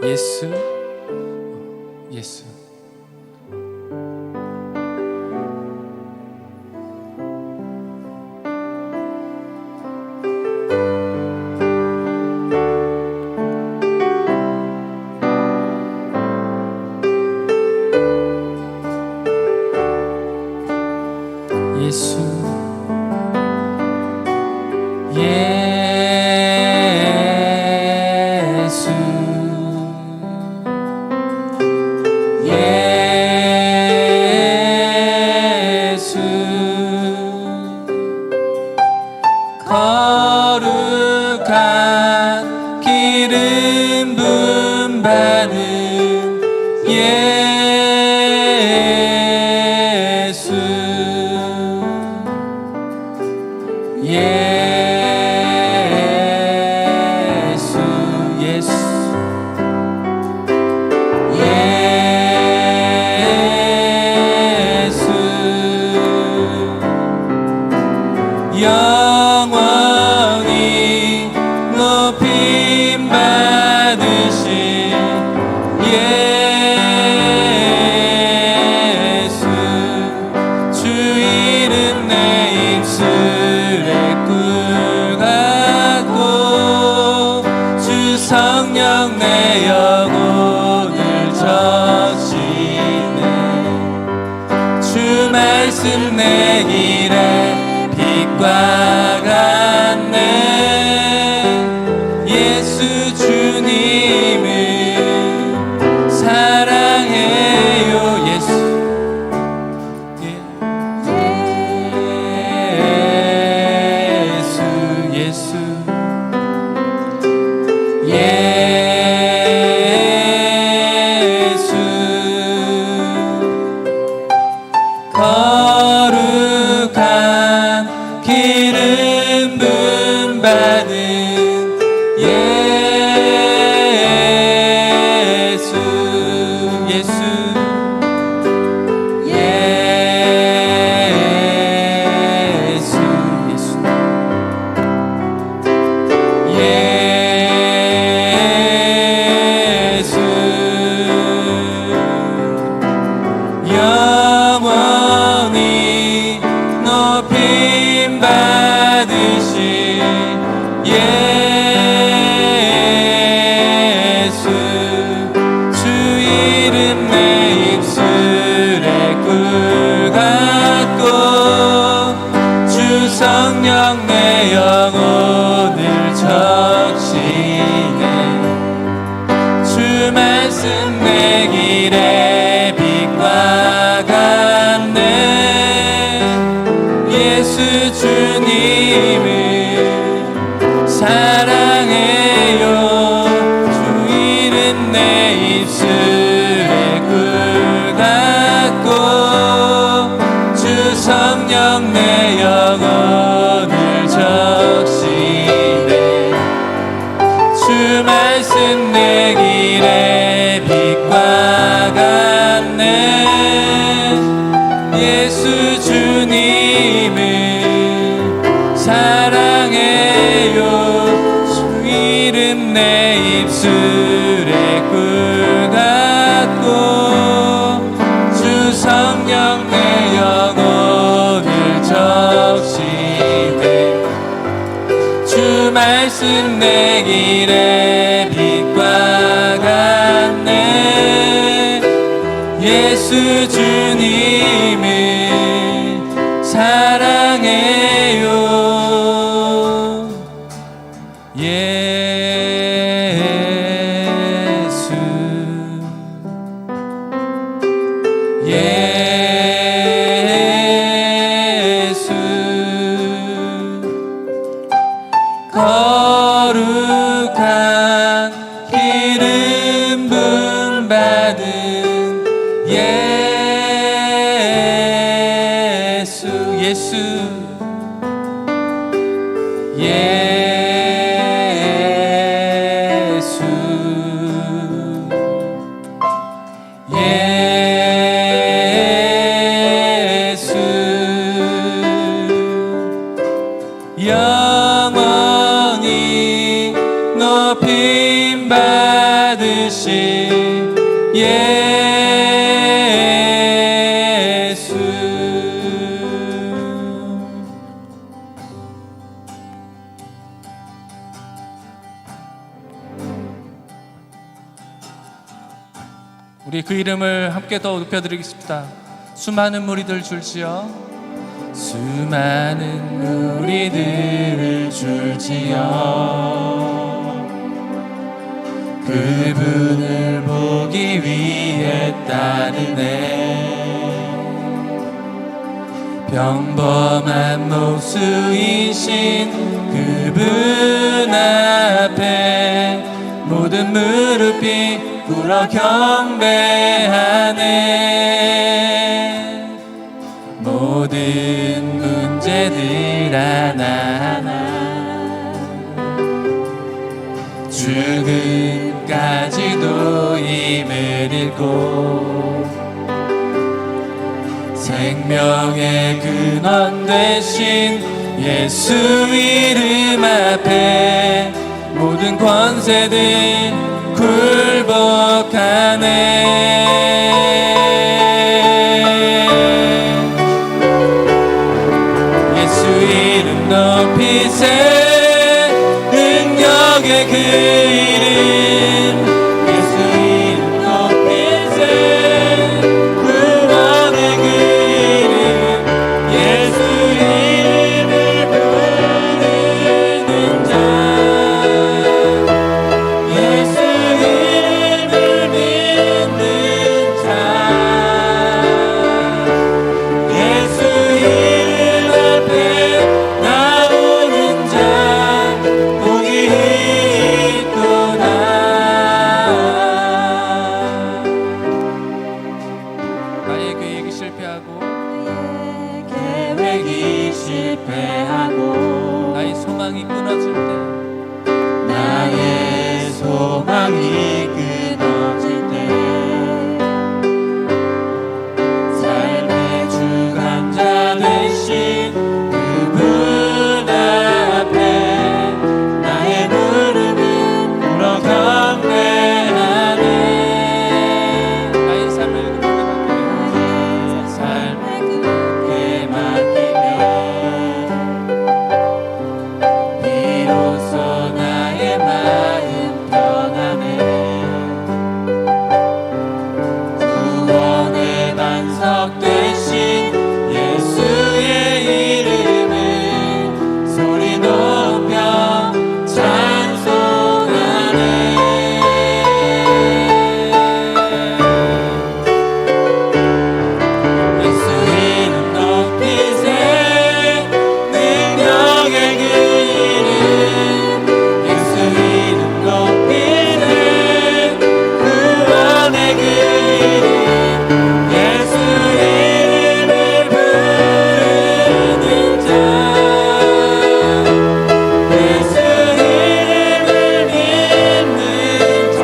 예수, 예수. 예수, 예수, 예수, 거룩한 기름 부음 받은 예수, 예수, 예수, 예수, 영원히 높임 받으신 예수, 주 이름 내 입술에 주 성령 내 영혼을 적시네. 주 말씀 내 길에 빛과 같네. 예수 주님을 사랑해요. 예수, 예수, 예수, 예수, 거룩한 기름 부음 받은 예수, 예수, 예수, 예수, 영원히 높임 받으신 예수, 주 이름 내 입술에 꿀 같고 주 성령 내 영혼을 적시네. 주 말씀 내 길에 빛과 같네. 예수 주님을 사랑해요. 주 이름 내 입술에 꿀 같고 주 성령 내 영혼을 적시네. 주 말씀 내 길에 빛과 같네. 예수 주님을 사랑해요. 주 이름 내 입술에 꿀 같고 주 성령 내 영혼을 적시네. 주 말씀 내 길에 빛과 같네. 예수 주님을 사랑해요. 예수, 예수, 거룩한 기름 부음 받은 예수, 받으신 예수. 우리 그 이름을 함께 더 높여드리겠습니다. 수많은 무리들 줄지어, 수많은 무리들을 줄지어 그분을 보기 위해 따르네. 평범한 목수이신 그분 앞에 모든 무릎이 꿇어 경배하네. 모든 문제들 하나하나 죽음까지도 힘을 잃고 생명의 근원 되신 예수 이름 앞에 모든 권세들 굴복하네. 예수 이름 높이세. 능력의 그 이름, 예수 이름 높이세. 구원의 그 이름, 예수 이름을 부르는 자, 예수 이름을 믿는 자, 예수 이름 앞에 나오는 자 복이 있도다. 나의 계획이 실패하고 나의 소망이 끊어질 때, 나의 소망이 끊어질 때 삶의 주관자 되신 그분 앞에 나의 무릎은 꿇어 경배하네. 나의 삶을 그분께 맡기며 비로소 나의 마음 편하네. 구원의 반석 되신 예수의 이름을 소리 높여 찬송하네. 예수 이름 높이세. 능력의 그 이름, 예수 이름 높이세. 구원의 그 이름, 예수 이름을 부르는 자, 예수 이름을 믿는 자,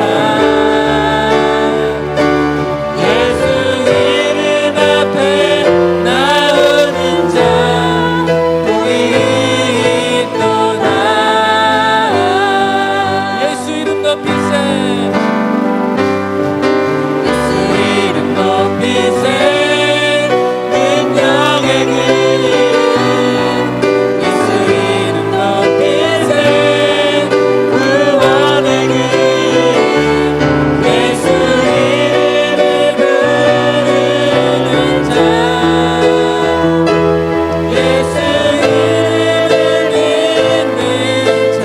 예수 이름 앞에 나오는 자 복이 있도다. 예수 이름 높이세. 예수 이름 높이세. 능력의 그 이름, 예수 이름 높이세. 구원의 그 이름, 예수 이름을 부르는 자, 예수 이름을 믿는 자,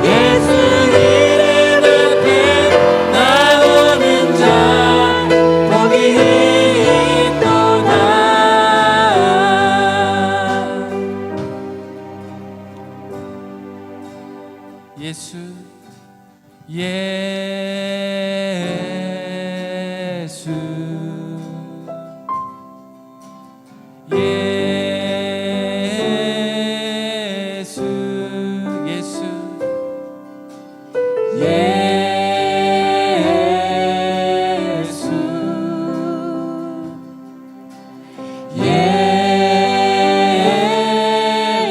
예수 이름 앞에 나오는 자 복이 있도다. 예수, 예수, 예수, 예수, 예수,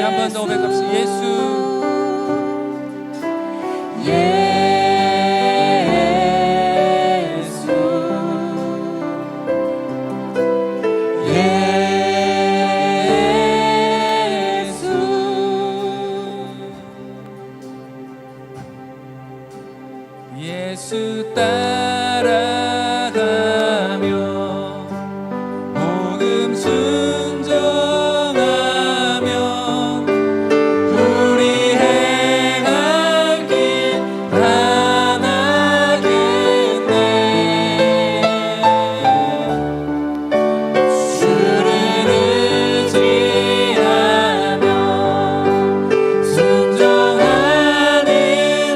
한 번 더 고백합시다. 예수, 예수 따라가며 복음 순종하며 우리 행할 길 하나겠네. 주를 의지하며 순종하는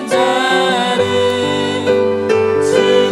자를 주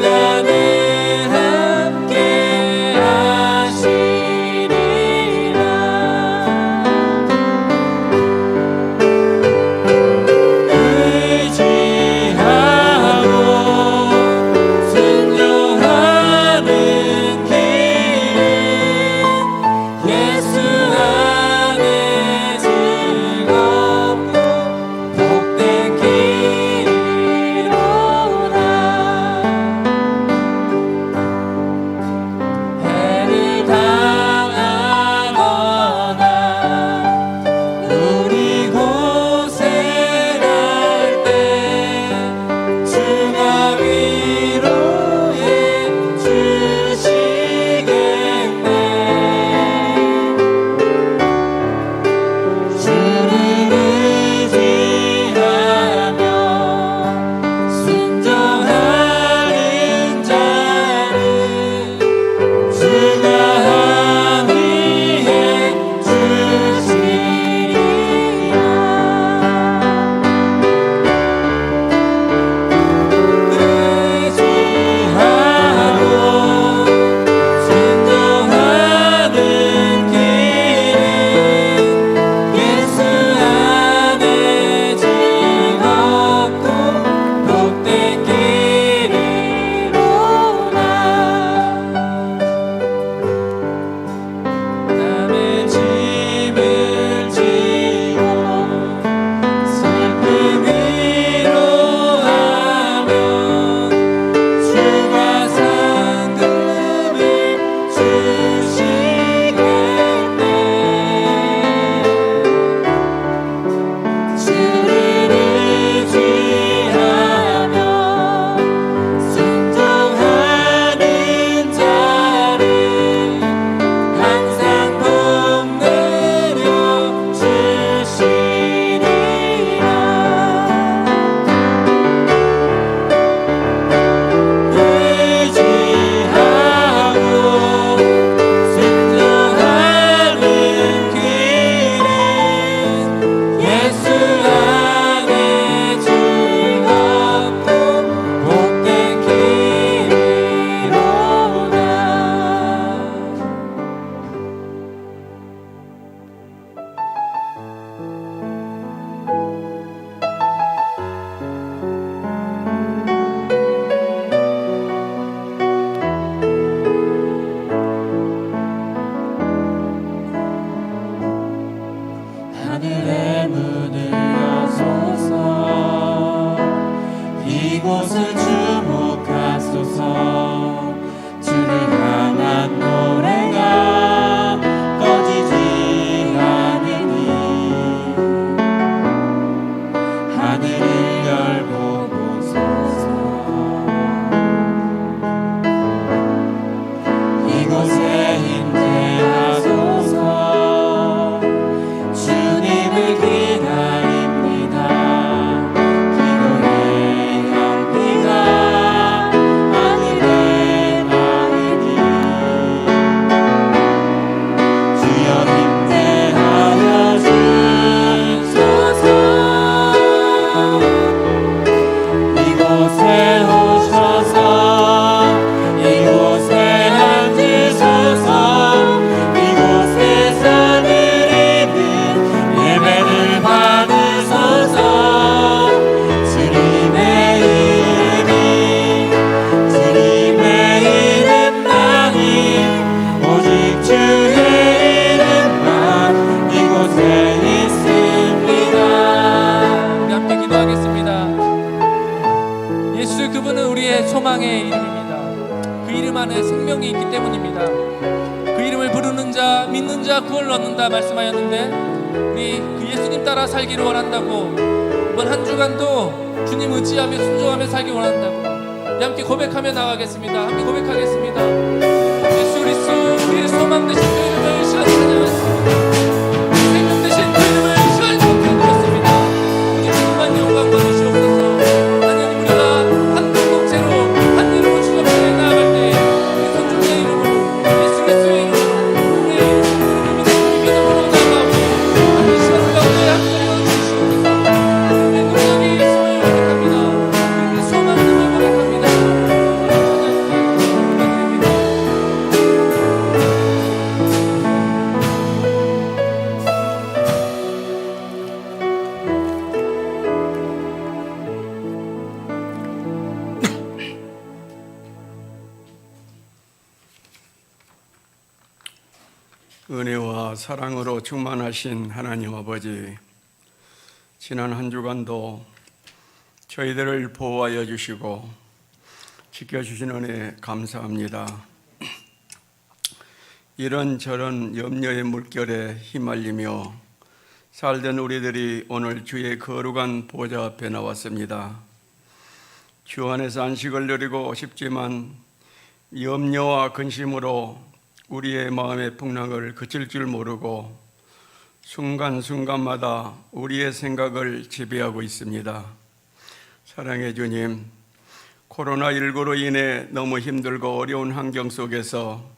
소망의 이름입니다. 그 이름 안에 생명이 있기 때문입니다. 그 이름을 부르는 자, 믿는 자 구원을 얻는다 말씀하였는데, 우리 그 예수님 따라 살기를 원한다고, 이번 한 주간도 주님 의지하며 순종하며 살기 원한다고 함께 고백하며 나가겠습니다. 함께 고백하겠습니다. 예수 그리스도 우리의 소망 되신 그 이름을 시간에 찬양하겠습니다. 생명 되신 그 이름을 시간에 높여드렸습니다. 오직 주님만 영광 받으시옵소서. 하나님, 우리가 한 공동체로 한 이름으로 주님 앞에 나아갈 때 우리 손중의 이름으로, 예수 그리스도의 이름으로, 우리 믿음으로 나아가고 한 시간 가운데 한 소리로 주시옵소서. 우리의 능력이 있음을 고백합니다. 우리의 소망을 고백합니다. 은혜와 사랑으로 충만하신 하나님 아버지, 지난 한 주간도 저희들을 보호하여 주시고 지켜주신 은혜 감사합니다. 이런저런 염려의 물결에 휘말리며 살던 우리들이 오늘 주의 거룩한 보좌 앞에 나왔습니다. 주 안에서 안식을 누리고 싶지만 염려와 근심으로 우리의 마음의 풍랑을 그칠 줄 모르고 순간순간마다 우리의 생각을 지배하고 있습니다. 사랑의 주님, 코로나19로 인해 너무 힘들고 어려운 환경 속에서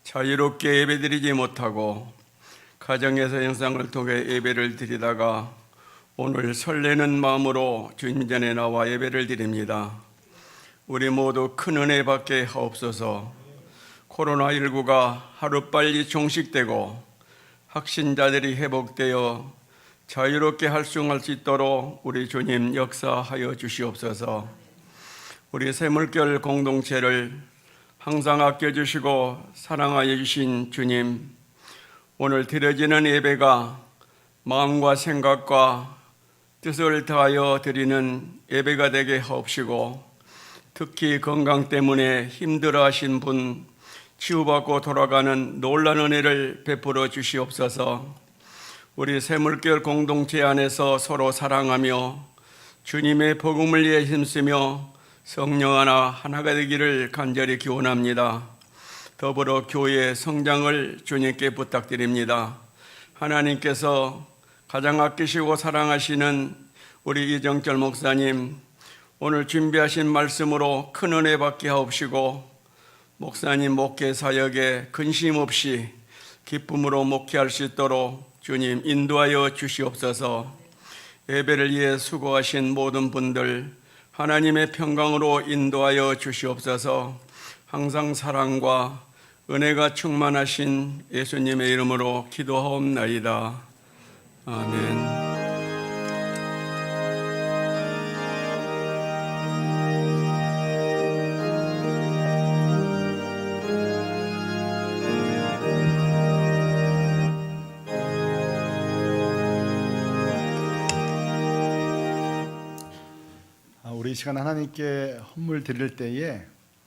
자유롭게 예배드리지 못하고 가정에서 영상을 통해 예배를 드리다가 오늘 설레는 마음으로 주님 전에 나와 예배를 드립니다. 우리 모두 큰 은혜 받게 하옵소서. 코로나19가 하루빨리 종식되고 확신자들이 회복되어 자유롭게 활동할 수 있도록 우리 주님 역사하여 주시옵소서. 우리 새물결 공동체를 항상 아껴주시고 사랑하여 주신 주님, 오늘 드려지는 예배가 마음과 생각과 뜻을 다하여 드리는 예배가 되게 하옵시고, 특히 건강 때문에 힘들어하신 분 치유받고 돌아가는 놀라운 은혜를 베풀어 주시옵소서. 우리 새물결 공동체 안에서 서로 사랑하며 주님의 복음을 위해 힘쓰며 성령 하나가 되기를 간절히 기원합니다. 더불어 교회의 성장을 주님께 부탁드립니다. 하나님께서 가장 아끼시고 사랑하시는 우리 이정철 목사님, 오늘 준비하신 말씀으로 큰 은혜 받게 하옵시고 목사님 목회 사역에 근심 없이 기쁨으로 목회할 수 있도록 주님 인도하여 주시옵소서. 예배를 위해 수고하신 모든 분들 하나님의 평강으로 인도하여 주시옵소서. 항상 사랑과 은혜가 충만하신 예수님의 이름으로 기도하옵나이다. 아멘. 이 시간 하나님께 헌물 드릴 때에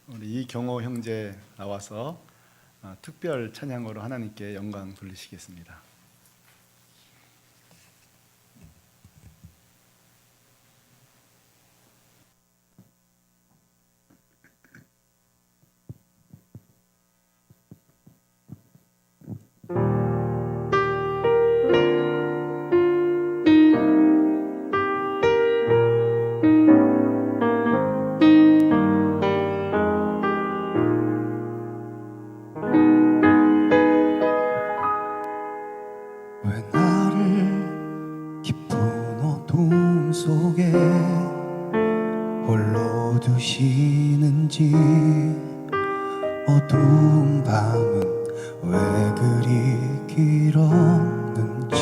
우리 이경호 형제 나와서 특별 찬양으로 하나님께 영광 돌리시겠습니다. 두시는지 어두운 밤은 왜 그리 길었는지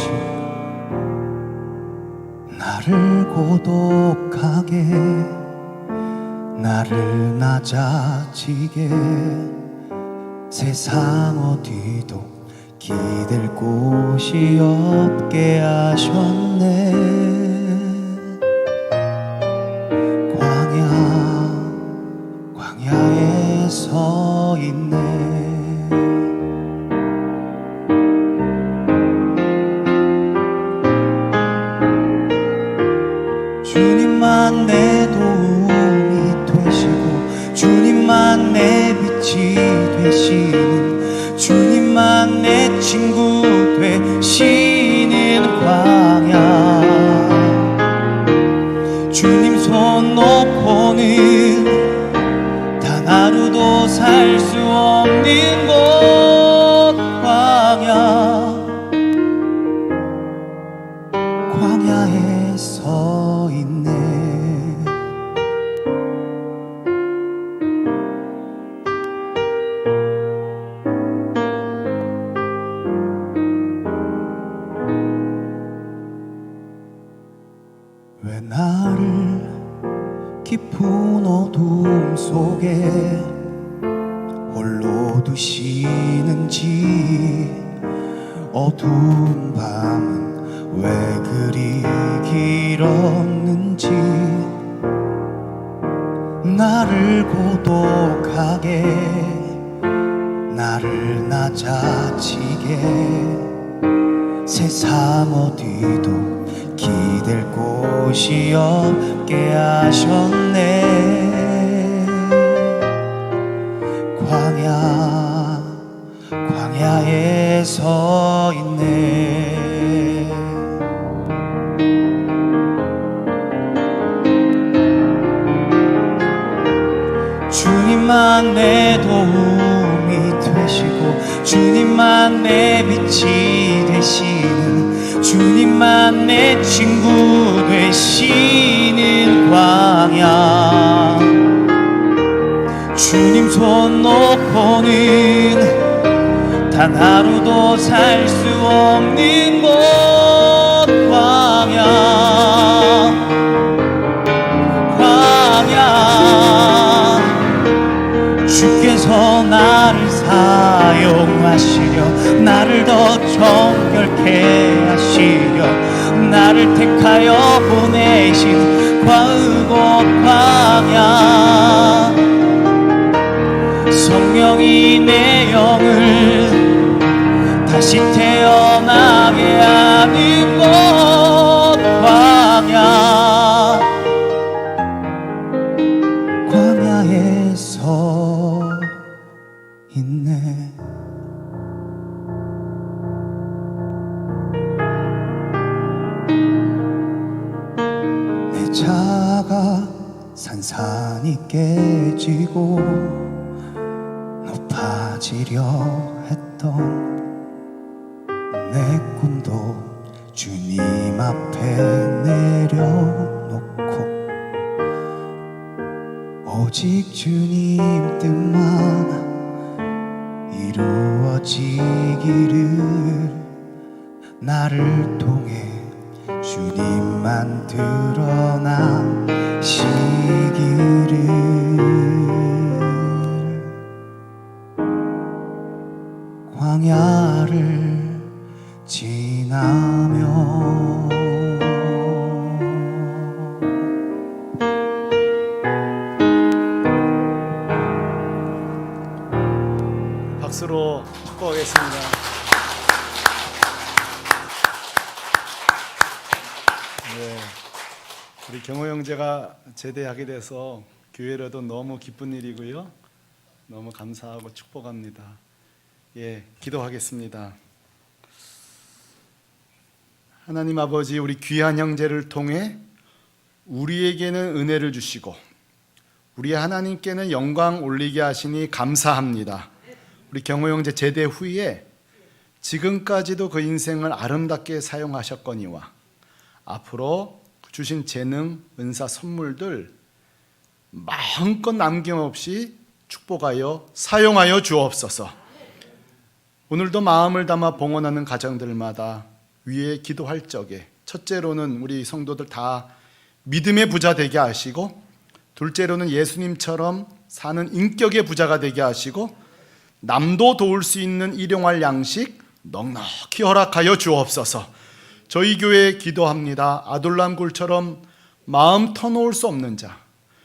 나를 고독하게 나를 낮아지게 세상 어디도 기댈 곳이 없게 하셨네. 주님만 내 도움이 되시고 주님만 내 빛이 되시는 주님만 내 친구 되시는 광야 주님 손 놓고는 단 하루도 살 수 없는 곳 광야에 서 있네. 왜 나를 깊은 어둠 속에 홀로 두시는지 어두운 밤은 왜 그리 길었는지 나를 고독하게 나를 낮아지게 세상 어디도 기댈 곳이 없게 하셨네. 광야에 서 있네. 주님만 내 도움이 되시고 주님만 내 빛이 되시는 주님만 내 친구 되시는 광야 주님 손 놓고는 단 하루도 살 수 없는 곳 광야 주께서 나를 사용하시려 나를 더 정결케 하시려 나를 택하여 보내신 과의곳 광야 성령이 내 영을 다시 태어나게 하는 곳 광야에 서 있네. 내 자가 산산이 깨지고 높아지려 했던 내 꿈도 주님 앞에 내려놓고 오직 주님 뜻만 이루어지기를 나를 통해 주님만 드러나시기를 광야를 지나며 박수로 축복하겠습니다. 네, 우리 경호 형제가 제대하게 돼서 교회로도 너무 기쁜 일이고요. 너무 감사하고 축복합니다. 예, 기도하겠습니다. 하나님 아버지, 우리 귀한 형제를 통해 우리에게는 은혜를 주시고 우리 하나님께는 영광 올리게 하시니 감사합니다. 우리 경호 형제 제대 후에 지금까지도 그 인생을 아름답게 사용하셨거니와 앞으로 주신 재능, 은사, 선물들 마음껏 남김없이 축복하여 사용하여 주옵소서. 오늘도 마음을 담아 봉헌하는 가정들마다 위에 기도할 적에 첫째로는 우리 성도들 다 믿음의 부자 되게 하시고 둘째로는 예수님처럼 사는 인격의 부자가 되게 하시고 남도 도울 수 있는 일용할 양식 넉넉히 허락하여 주옵소서. 저희 교회에 기도합니다. 아둘람 굴처럼 마음 터놓을 수 없는 자,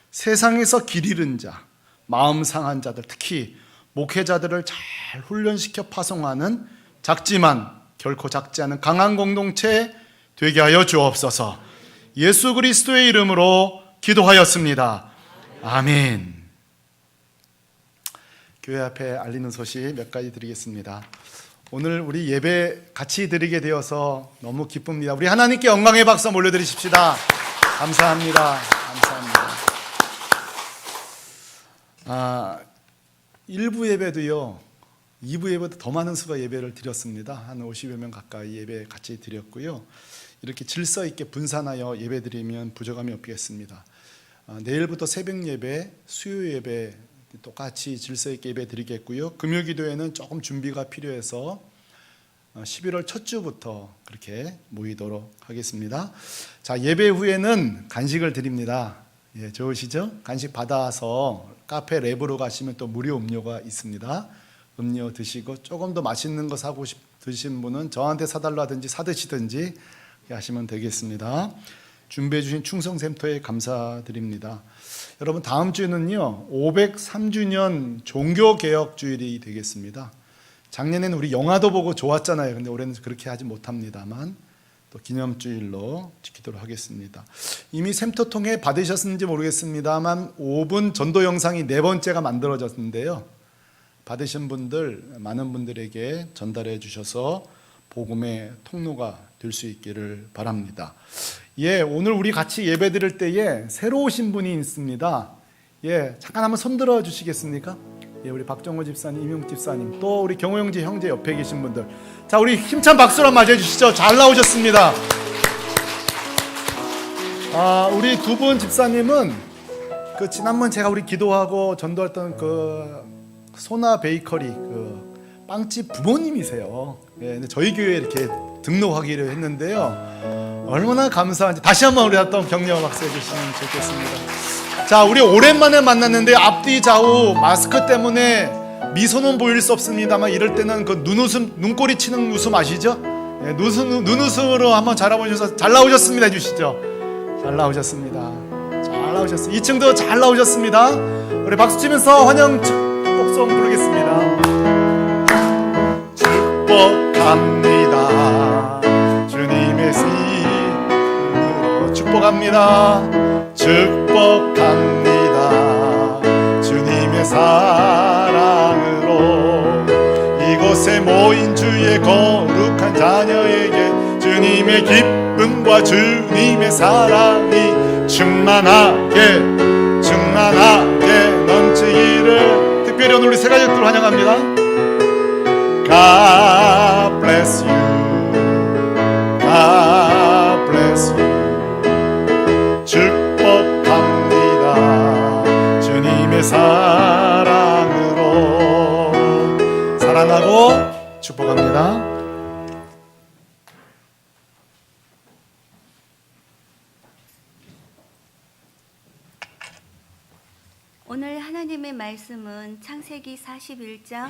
세상에서 길 잃은 자, 마음 상한 자들, 특히 목회자들을 잘 훈련시켜 파송하는 작지만 결코 작지 않은 강한 공동체 되게 하여 주옵소서. 예수 그리스도의 이름으로 기도하였습니다. 아멘. 교회 앞에 알리는 소식 몇 가지 드리겠습니다. 오늘 우리 예배 같이 드리게 되어서 너무 기쁩니다. 우리 하나님께 영광의 박수 올려드리십시다. 감사합니다. 감사합니다. 1부 예배도요, 2부 예배도 더 많은 수가 예배를 드렸습니다. 한 50여 명 가까이 예배 같이 드렸고요. 이렇게 질서 있게 분산하여 예배 드리면 부족함이 없겠습니다. 내일부터 새벽 예배, 수요 예배 똑같이 질서 있게 예배 드리겠고요. 금요 기도회는 조금 준비가 필요해서 11월 첫 주부터 그렇게 모이도록 하겠습니다. 자, 예배 후에는 간식을 드립니다. 예, 좋으시죠? 간식 받아서 카페 랩으로 가시면 또 무료 음료가 있습니다. 음료 드시고 조금 더 맛있는 거 사고 드신 분은 저한테 사달라 하든지 사드시든지 하시면 되겠습니다. 준비해 주신 충성센터에 감사드립니다. 여러분, 다음 주에는요 503주년 종교개혁주일이 되겠습니다. 작년에는 우리 영화도 보고 좋았잖아요. 근데 올해는 그렇게 하지 못합니다만 또 기념주일로 지키도록 하겠습니다. 이미 샘터 통해 받으셨는지 모르겠습니다만 5분 전도 영상이 4번째가 만들어졌는데요. 받으신 분들 많은 분들에게 전달해 주셔서 복음의 통로가 될 수 있기를 바랍니다. 예, 오늘 우리 같이 예배 드릴 때에 새로 오신 분이 있습니다. 예, 잠깐 한번 손 들어 주시겠습니까? 예, 우리 박정호 집사님, 이명 집사님, 또 우리 경호 형제 옆에 계신 분들. 자, 우리 힘찬 박수로 맞이해 주시죠. 잘 나오셨습니다. 우리 두 분 집사님은 그 지난번 제가 우리 기도하고 전도했던 그 소나 베이커리 그 빵집 부모님이세요. 예, 근데 저희 교회에 이렇게 등록하기로 했는데요. 얼마나 감사한지 다시 한번 우리 어떤 격려 박수 해주시면 좋겠습니다. 자, 우리 오랜만에 만났는데 앞뒤 좌우 마스크 때문에 미소는 보일 수 없습니다만 이럴 때는 그 눈웃음, 눈꼬리 치는 웃음 아시죠? 예, 눈웃음으로 한번 잘해보셔서 잘 나오셨습니다 해주시죠. 잘 나오셨습니다. 잘 나오셨습니다. 2층도 잘 나오셨습니다. 우리 박수 치면서 환영 축복송 부르겠습니다. 축복합니다. 주님의 이름으로 축복합니다. 축복합니다. 주님의 사랑으로 이곳에 모인 주의 거룩한 자녀에게 주님의 기쁨과 주님의 사랑이 충만하게 넘치기를. 특별히 오늘 우리 세 가족들 환영합니다. God bless you. God bless you. 축복합니다. 주님의 사랑으로 사랑하고 축복합니다. 오늘 하나님의 말씀은 창세기 41장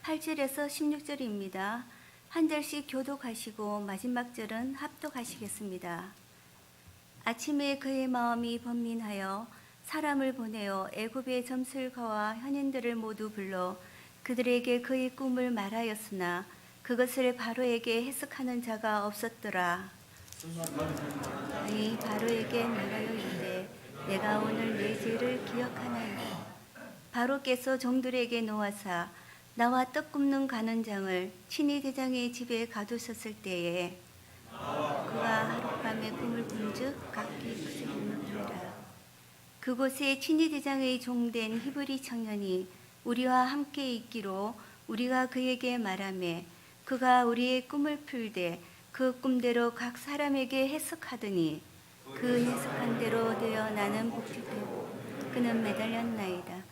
8절에서 16절입니다. 한 절씩 교독하시고 마지막 절은 합독하시겠습니다. 아침에 그의 마음이 번민하여 사람을 보내어 애굽의 점술가와 현인들을 모두 불러 그들에게 그의 꿈을 말하였으나 그것을 바로에게 해석하는 자가 없었더라. 아니 바로에게 말하여 이르되 내가 오늘 내 죄를 기억하나이다. 바로께서 종들에게 놓아사 나와 떡 굽는 간원장을 친위 대장의 집에 가두셨을 때에 그가 하룻밤에 꿈을 꾼즉 각기 그슬이니라. 그곳에 친위 대장의 종된 히브리 청년이 우리와 함께 있기로 우리가 그에게 말하매 그가 우리의 꿈을 풀되 그 꿈대로 각 사람에게 해석하더니 그 해석한 대로 되어 나는 복직되고 그는 매달렸나이다.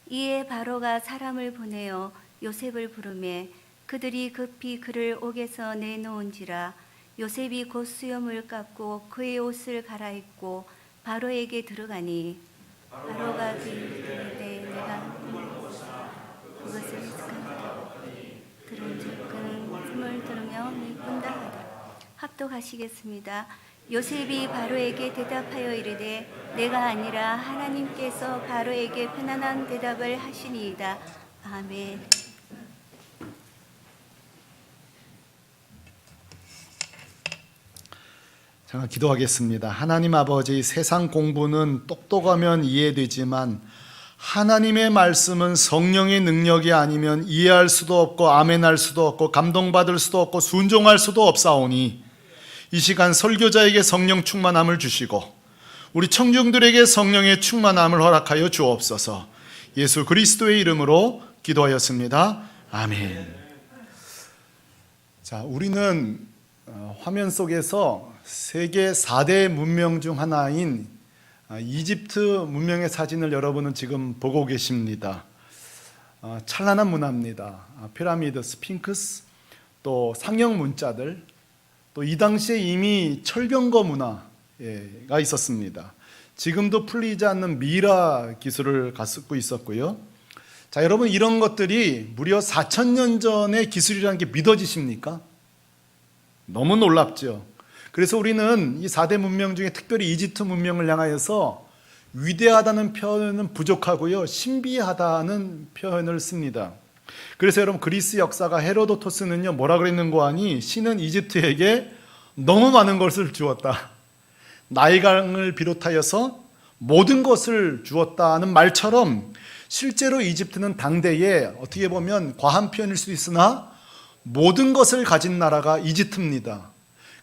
이에 바로가 사람을 보내어 요셉을 부르매 그들이 급히 그를 옥에서 내놓은지라. 요셉이 곧 수염을 깎고 그의 옷을 갈아입고 바로에게 들어가니 바로가 그에게 내가 그것을 해석하노라. 들은즉 그는 꿈을 들으며 꾼다 하더라. 합독하시겠습니다. 요셉이 바로에게 대답하여 이르되 내가 아니라 하나님께서 바로에게 편안한 대답을 하시니이다. 아멘. 제가 기도하겠습니다. 하나님 아버지, 세상 공부는 똑똑하면 이해되지만 하나님의 말씀은 성령의 능력이 아니면 이해할 수도 없고 아멘할 수도 없고 감동받을 수도 없고 순종할 수도 없사오니 이 시간 설교자에게 성령 충만함을 주시고 우리 청중들에게 성령의 충만함을 허락하여 주옵소서. 예수 그리스도의 이름으로 기도하였습니다. 아멘. 자, 우리는 화면 속에서 세계 4대 문명 중 하나인 이집트 문명의 사진을 여러분은 지금 보고 계십니다. 찬란한 문화입니다. 피라미드, 스핑크스, 또 상형 문자들, 또 이 당시에 이미 철병거 문화가 있었습니다. 지금도 풀리지 않는 미라 기술을 갖고 있었고요. 자, 여러분, 이런 것들이 무려 4,000년 전의 기술이라는 게 믿어지십니까? 너무 놀랍죠. 그래서 우리는 이 4대 문명 중에 특별히 이집트 문명을 향하여서 위대하다는 표현은 부족하고요, 신비하다는 표현을 씁니다. 그래서 여러분, 그리스 역사가 헤로도토스는요 뭐라 그랬는고 하니 신은 이집트에게 너무 많은 것을 주었다, 나일강을 비롯하여서 모든 것을 주었다는 말처럼 실제로 이집트는 당대에 어떻게 보면 과한 표현일 수도 있으나 모든 것을 가진 나라가 이집트입니다.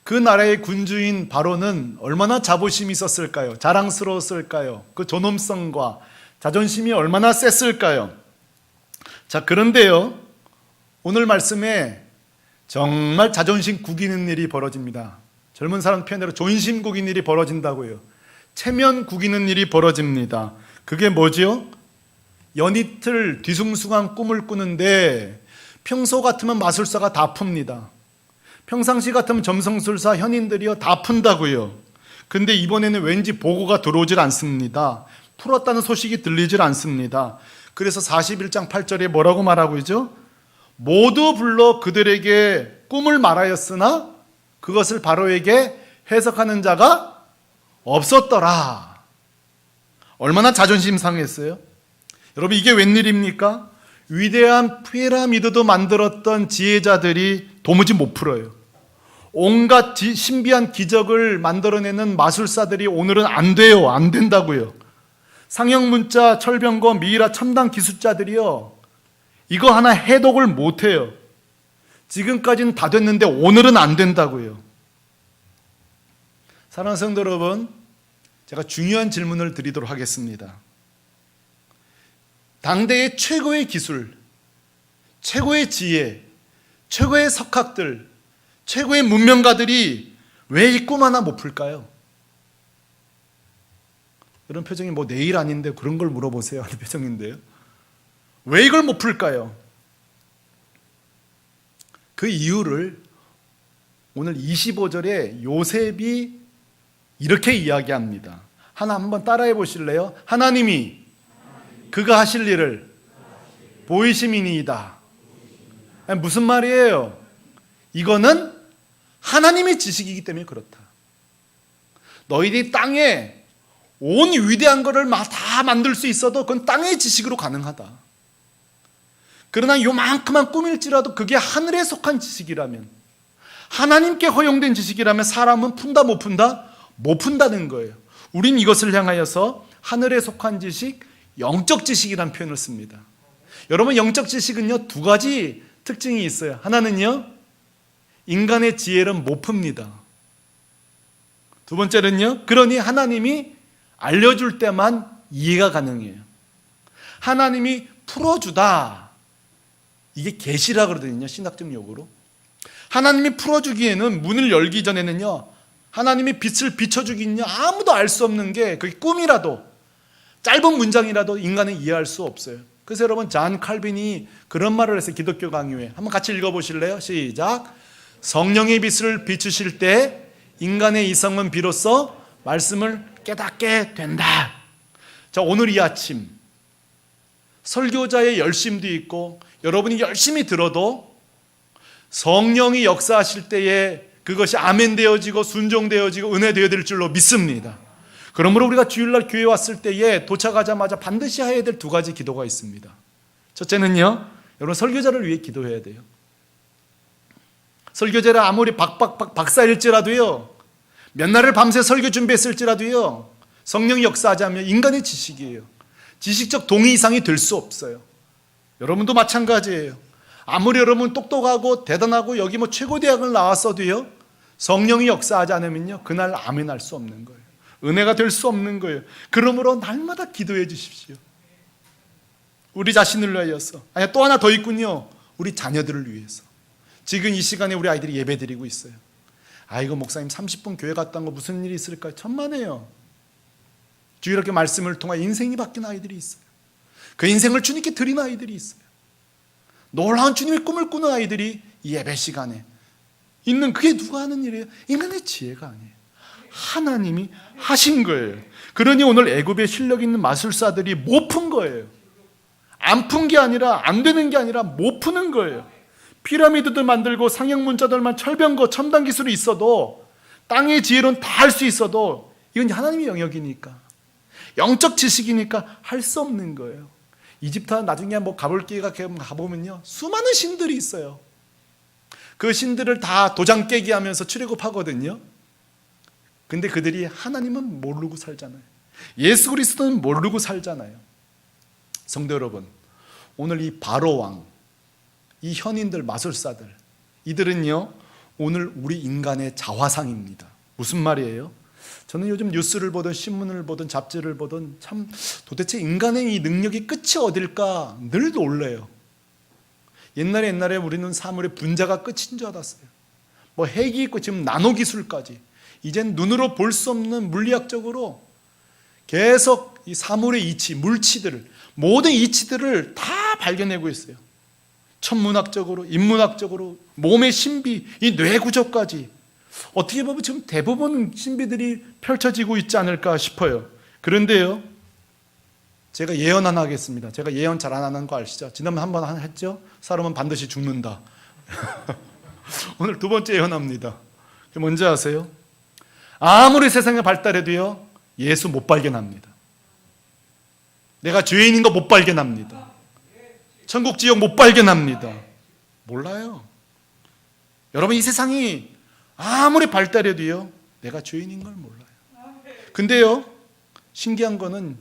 그 나라의 군주인 바로는 얼마나 자부심이 있었을까요? 자랑스러웠을까요? 그 존엄성과 자존심이 얼마나 셌을까요? 자, 그런데요, 오늘 말씀에 정말 자존심 구기는 일이 벌어집니다. 젊은 사람 표현대로 존심 구기는 일이 벌어진다고요. 체면 구기는 일이 벌어집니다. 그게 뭐죠? 연이틀 뒤숭숭한 꿈을 꾸는데 평소 같으면 마술사가 다 풉니다. 평상시 같으면 점성술사 현인들이요 다 푼다고요. 근데 이번에는 왠지 보고가 들어오질 않습니다. 풀었다는 소식이 들리질 않습니다. 그래서 41장 8절에 뭐라고 말하고 있죠? 모두 불러 그들에게 꿈을 말하였으나 그것을 바로에게 해석하는 자가 없었더라. 얼마나 자존심 상했어요? 여러분, 이게 웬일입니까? 위대한 피라미드도 만들었던 지혜자들이 도무지 못 풀어요. 온갖 신비한 기적을 만들어내는 마술사들이 오늘은 안 돼요. 안 된다고요. 상형문자, 철병거, 미이라 첨단 기술자들이요, 이거 하나 해독을 못 해요. 지금까지는 다 됐는데 오늘은 안 된다고요. 사랑하는 성도 여러분, 제가 중요한 질문을 드리도록 하겠습니다. 당대의 최고의 기술, 최고의 지혜, 최고의 석학들, 최고의 문명가들이 왜 이 꿈 하나 못 풀까요? 이런 표정이 뭐 내일 아닌데 그런 걸 물어보세요 하는 표정인데요. 왜 이걸 못 풀까요? 그 이유를 오늘 25절에 요셉이 이렇게 이야기합니다. 한번 따라해 보실래요? 하나님이 그가 하실 일을 보이심이니이다. 무슨 말이에요? 이거는 하나님의 지식이기 때문에 그렇다. 너희들이 땅에 온 위대한 것을 다 만들 수 있어도 그건 땅의 지식으로 가능하다. 그러나 요만큼만 꿈일지라도 그게 하늘에 속한 지식이라면, 하나님께 허용된 지식이라면 사람은 푼다 못 푼다? 못 푼다는 거예요. 우린 이것을 향하여서 하늘에 속한 지식, 영적 지식이라는 표현을 씁니다. 여러분, 영적 지식은요 두 가지 특징이 있어요. 하나는요, 인간의 지혜는 못 풉니다. 두 번째는요, 그러니 하나님이 알려줄 때만 이해가 가능해요. 하나님이 풀어주다, 이게 계시라 그러거든요, 신학적 용어로. 하나님이 풀어주기에는, 문을 열기 전에는요, 하나님이 빛을 비춰주기는요 아무도 알 수 없는 게, 그게 꿈이라도 짧은 문장이라도 인간은 이해할 수 없어요. 그래서 여러분, 잔 칼빈이 그런 말을 했어요. 기독교 강요에 한번 같이 읽어보실래요? 시작. 성령의 빛을 비추실 때 인간의 이성은 비로소 말씀을 깨닫게 된다. 자, 오늘 이 아침 설교자의 열심도 있고 여러분이 열심히 들어도 성령이 역사하실 때에 그것이 아멘 되어지고 순종되어지고 은혜 되어질 줄로 믿습니다. 그러므로 우리가 주일날 교회 왔을 때에 도착하자마자 반드시 해야 될 두 가지 기도가 있습니다. 첫째는요, 여러분 설교자를 위해 기도해야 돼요. 설교자를 아무리 박사일지라도요, 몇 날을 밤새 설교 준비했을지라도요, 성령이 역사하자면 인간의 지식이에요. 지식적 동의 이상이 될 수 없어요. 여러분도 마찬가지예요. 아무리 여러분 똑똑하고 대단하고 여기 뭐 최고 대학을 나왔어도요, 성령이 역사하지 않으면요, 그날 아멘할 수 없는 거예요. 은혜가 될 수 없는 거예요. 그러므로 날마다 기도해 주십시오. 우리 자신을 위하여서. 아니, 또 하나 더 있군요. 우리 자녀들을 위해서. 지금 이 시간에 우리 아이들이 예배 드리고 있어요. 아이고, 목사님 30분 교회 갔다 온 거 무슨 일이 있을까요? 천만에요. 주일학교 말씀을 통해 인생이 바뀐 아이들이 있어요. 그 인생을 주님께 드린 아이들이 있어요. 놀라운 주님의 꿈을 꾸는 아이들이 이 예배 시간에 있는, 그게 누가 하는 일이에요? 인간의 지혜가 아니에요. 하나님이 하신 거예요. 그러니 오늘 애굽에 실력 있는 마술사들이 못 푼 거예요. 안 푼 게 아니라, 안 되는 게 아니라 못 푸는 거예요. 피라미드들 만들고 상형 문자들만 철병거 첨단 기술이 있어도, 땅의 지혜로는 다 할 수 있어도 이건 하나님의 영역이니까, 영적 지식이니까 할 수 없는 거예요. 이집트 나중에 뭐 가볼 기회가 가보면요, 수많은 신들이 있어요. 그 신들을 다 도장 깨기 하면서 출애굽하거든요. 근데 그들이 하나님은 모르고 살잖아요. 예수 그리스도는 모르고 살잖아요. 성도 여러분, 오늘 이 바로왕, 이 현인들, 마술사들, 이들은요, 오늘 우리 인간의 자화상입니다. 무슨 말이에요? 저는 요즘 뉴스를 보든 신문을 보든 잡지를 보든 참 도대체 인간의 이 능력이 끝이 어딜까 늘 놀래요. 옛날에 우리는 사물의 분자가 끝인 줄 알았어요. 뭐 핵이 있고 지금 나노 기술까지, 이젠 눈으로 볼 수 없는 물리학적으로 계속 이 사물의 이치, 물치들을, 모든 이치들을 다 발견하고 있어요. 천문학적으로, 인문학적으로, 몸의 신비, 이 뇌 구조까지. 어떻게 보면 지금 대부분 신비들이 펼쳐지고 있지 않을까 싶어요. 그런데요, 제가 예언 하나 하겠습니다. 제가 예언 잘 안 하는 거 아시죠? 지난번에 한 번 했죠? 사람은 반드시 죽는다. 오늘 두 번째 예언합니다. 그게 뭔지 아세요? 아무리 세상에 발달해도요, 예수 못 발견합니다. 내가 죄인인 거 못 발견합니다. 천국 지옥 못 발견합니다. 몰라요. 여러분, 이 세상이 아무리 발달해도요, 내가 죄인인 걸 몰라요. 근데요, 신기한 거는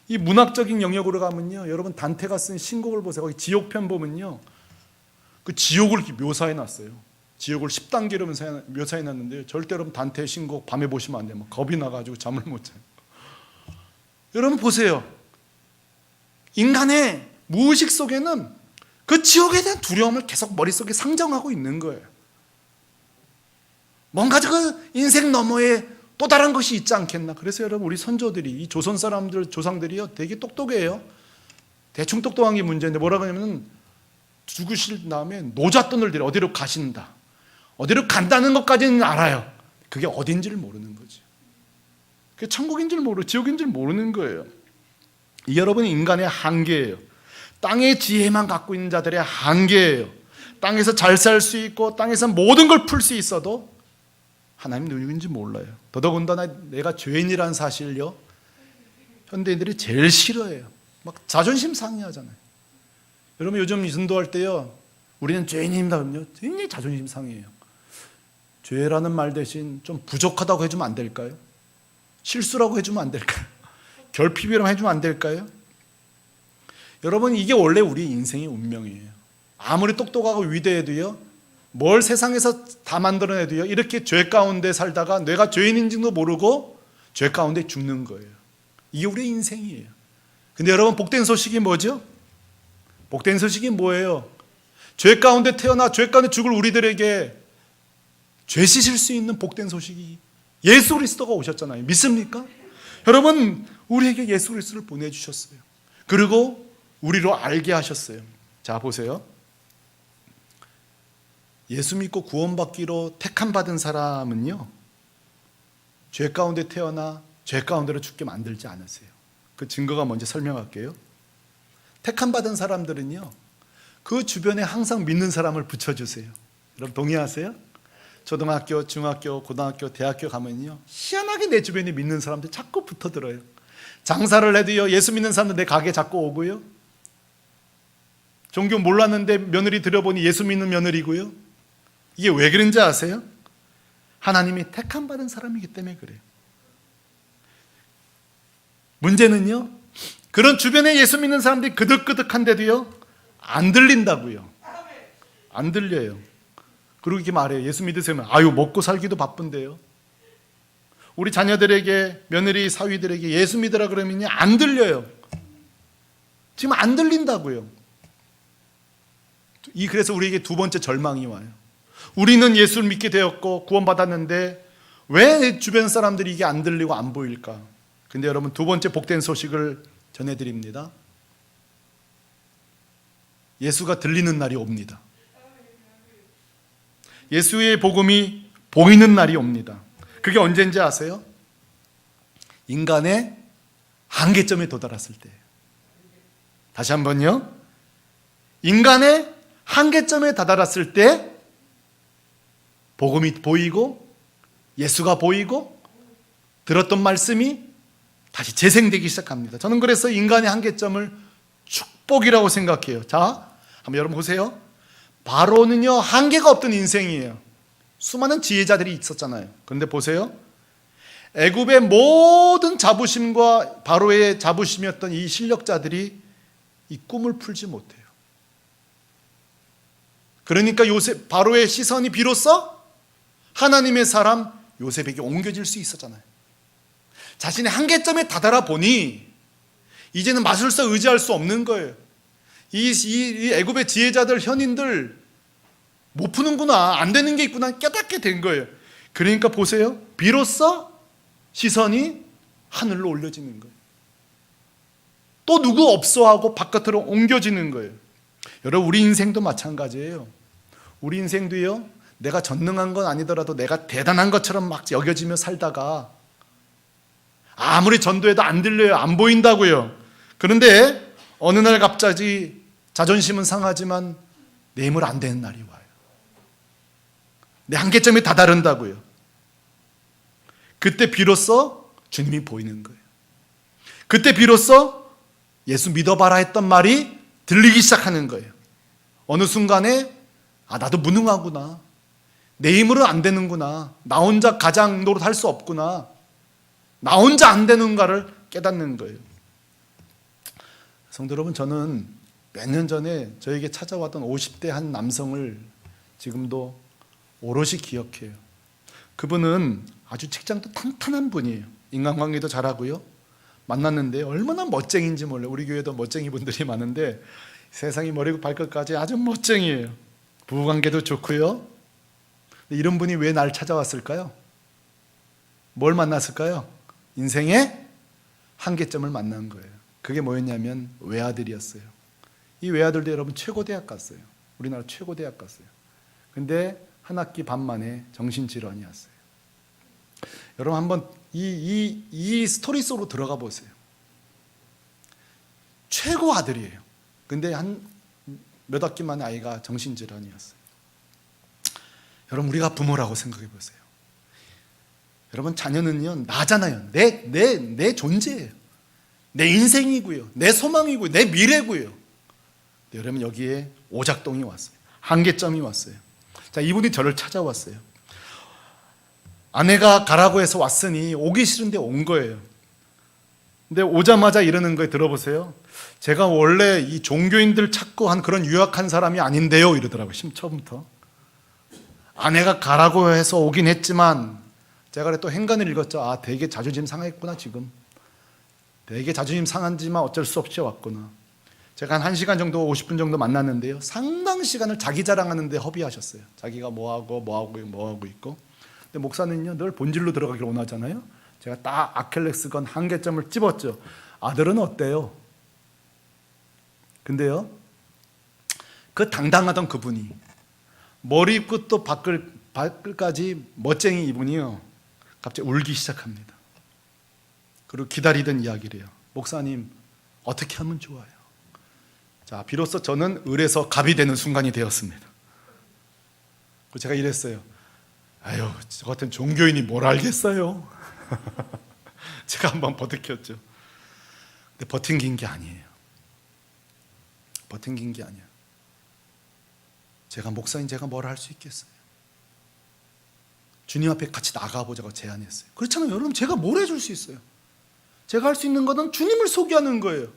이 문학적인 영역으로 가면요, 여러분 단테가 쓴 신곡을 보세요. 거기 지옥편 보면요, 그 지옥을 이렇게 묘사해 놨어요. 지옥을 10단계로 묘사해 놨는데요, 절대 여러분 단테의 신곡 밤에 보시면 안 돼요. 겁이 나가지고 잠을 못 자요. 여러분 보세요. 인간의 무의식 속에는 그 지옥에 대한 두려움을 계속 머릿속에 상정하고 있는 거예요. 뭔가 그 인생 너머에 또 다른 것이 있지 않겠나. 그래서 여러분, 우리 선조들이, 이 조선 사람들, 조상들이요, 되게 똑똑해요. 대충 똑똑한 게 문제인데, 뭐라고 하냐면 죽으실 다음에 노잣돈을 들여 어디로 가신다, 어디로 간다는 것까지는 알아요. 그게 어딘지를 모르는 거죠. 그게 천국인 줄 모르고 지옥인 줄 모르는 거예요. 이 여러분, 인간의 한계예요. 땅의 지혜만 갖고 있는 자들의 한계예요. 땅에서 잘 살 수 있고 땅에서 모든 걸 풀 수 있어도 하나님 누구인지 몰라요. 더더군다나 내가 죄인이라는 사실을요, 현대인들이 제일 싫어해요. 막 자존심 상해하잖아요. 여러분, 요즘 인도할 때요, 우리는 죄인입니다 그럼요, 굉장히 자존심 상해요. 죄라는 말 대신 좀 부족하다고 해주면 안 될까요? 실수라고 해주면 안 될까요? 결핍이라고 해주면 안 될까요? 여러분, 이게 원래 우리 인생의 운명이에요. 아무리 똑똑하고 위대해도요, 뭘 세상에서 다 만들어내도요, 이렇게 죄 가운데 살다가 내가 죄인인지도 모르고 죄 가운데 죽는 거예요. 이게 우리의 인생이에요. 근데 여러분, 복된 소식이 뭐죠? 복된 소식이 뭐예요? 죄 가운데 태어나 죄 가운데 죽을 우리들에게 죄 씻을 수 있는 복된 소식이 예수 그리스도가 오셨잖아요. 믿습니까? 여러분, 우리에게 예수 그리스도를 보내주셨어요. 그리고 우리로 알게 하셨어요. 자, 보세요. 예수 믿고 구원받기로 택함받은 사람은요, 죄 가운데 태어나 죄 가운데로 죽게 만들지 않으세요. 그 증거가 뭔지 설명할게요. 택함받은 사람들은요, 그 주변에 항상 믿는 사람을 붙여주세요. 여러분 동의하세요? 초등학교, 중학교, 고등학교, 대학교 가면요, 희한하게 내 주변에 믿는 사람들 자꾸 붙어들어요. 장사를 해도요, 예수 믿는 사람들 내 가게 자꾸 오고요, 종교 몰랐는데 며느리 들여보니 예수 믿는 며느리고요. 이게 왜 그런지 아세요? 하나님이 택함 받은 사람이기 때문에 그래요. 문제는요, 그런 주변에 예수 믿는 사람들이 그득그득한데도요, 안 들린다고요. 안 들려요. 그리고 이렇게 말해요. 예수 믿으세요. 아유, 먹고 살기도 바쁜데요. 우리 자녀들에게, 며느리, 사위들에게 예수 믿으라 그러면 안 들려요. 지금 안 들린다고요. 그래서 우리에게 두 번째 절망이 와요. 우리는 예수를 믿게 되었고 구원받았는데 왜 내 주변 사람들이 이게 안 들리고 안 보일까? 근데 여러분, 두 번째 복된 소식을 전해드립니다. 예수가 들리는 날이 옵니다. 예수의 복음이 보이는 날이 옵니다. 그게 언제인지 아세요? 인간의 한계점에 도달했을 때. 다시 한번요. 인간의 한계점에 다다랐을 때 복음이 보이고 예수가 보이고 들었던 말씀이 다시 재생되기 시작합니다. 저는 그래서 인간의 한계점을 축복이라고 생각해요. 자, 한번 여러분 보세요. 바로는요, 한계가 없던 인생이에요. 수많은 지혜자들이 있었잖아요. 그런데 보세요. 애굽의 모든 자부심과 바로의 자부심이었던 이 실력자들이 이 꿈을 풀지 못해요. 그러니까 바로의 시선이 비로소 하나님의 사람 요셉에게 옮겨질 수 있었잖아요. 자신의 한계점에 다다라 보니 이제는 마술사 의지할 수 없는 거예요. 이 애굽의 지혜자들, 현인들 못 푸는구나, 안 되는 게 있구나 깨닫게 된 거예요. 그러니까 보세요. 비로소 시선이 하늘로 올려지는 거예요. 또 누구 없어 하고 바깥으로 옮겨지는 거예요. 여러분, 우리 인생도 마찬가지예요. 우리 인생도요, 내가 전능한 건 아니더라도 내가 대단한 것처럼 막 여겨지며 살다가 아무리 전도해도 안 들려요. 안 보인다고요. 그런데 어느 날 갑자기 자존심은 상하지만 내 힘으로 안 되는 날이 와요. 내 한계점에 다다른다고요. 그때 비로소 주님이 보이는 거예요. 그때 비로소 예수 믿어봐라 했던 말이 들리기 시작하는 거예요. 어느 순간에 나도 무능하구나. 내 힘으로 안 되는구나. 나 혼자 가장 노릇할 수 없구나. 나 혼자 안 되는가를 깨닫는 거예요. 성도 여러분, 저는 몇 년 전에 저에게 찾아왔던 50대 한 남성을 지금도 오롯이 기억해요. 그분은 아주 직장도 탄탄한 분이에요. 인간관계도 잘하고요. 만났는데 얼마나 멋쟁이인지 몰라요. 우리 교회도 멋쟁이 분들이 많은데 세상이 머리고 발끝까지 아주 멋쟁이에요. 부부관계도 좋고요. 이런 분이 왜 날 찾아왔을까요? 뭘 만났을까요? 인생의 한계점을 만난 거예요. 그게 뭐였냐면 외아들이었어요. 이 외아들도 여러분 최고대학 갔어요. 우리나라 최고대학 갔어요. 근데 한 학기 반 만에 정신질환이었어요. 여러분 한번 이 스토리 속으로 들어가 보세요. 최고 아들이에요. 근데 한 몇 학기 만에 아이가 정신질환이었어요. 여러분, 우리가 부모라고 생각해 보세요. 여러분, 자녀는요, 나잖아요. 내 존재예요. 내 인생이고요. 내 소망이고요. 내 미래고요. 여러분, 여기에 오작동이 왔어요. 한계점이 왔어요. 자, 이분이 저를 찾아왔어요. 아내가 가라고 해서 왔으니 오기 싫은데 온 거예요. 근데 오자마자 이러는 거예요. 들어보세요. 제가 원래 이 종교인들 찾고 한 그런 유학한 사람이 아닌데요. 이러더라고요. 처음부터. 아내가 가라고 해서 오긴 했지만 제가 또 행간을 읽었죠. 되게 자존심 상했구나 지금. 되게 자존심 상한지만 어쩔 수 없이 왔구나. 제가 한 1시간 정도 50분 정도 만났는데요. 상당 시간을 자기 자랑하는데 허비하셨어요. 자기가 뭐하고 있고. 근데 목사는요 늘 본질로 들어가기를 원하잖아요. 제가 딱 아킬레스건 한계점을 찝었죠. 아들은 어때요? 근데요, 그 당당하던 그분이 머리끝도 발끝까지 멋쟁이 이분이요 갑자기 울기 시작합니다. 그리고 기다리던 이야기를 해요. 목사님, 어떻게 하면 좋아요? 자, 비로소 저는 을에서 갑이 되는 순간이 되었습니다. 제가 이랬어요. 아유, 저 같은 종교인이 뭘 알겠어요? 제가 한번 버티켰죠. 근데 버틴긴 게 아니에요. 버틴긴 게 아니에요. 제가 목사인 제가 뭘 할 수 있겠어요? 주님 앞에 같이 나가보자고 제안했어요. 그렇잖아요. 여러분, 제가 뭘 해줄 수 있어요? 제가 할 수 있는 것은 주님을 소개하는 거예요.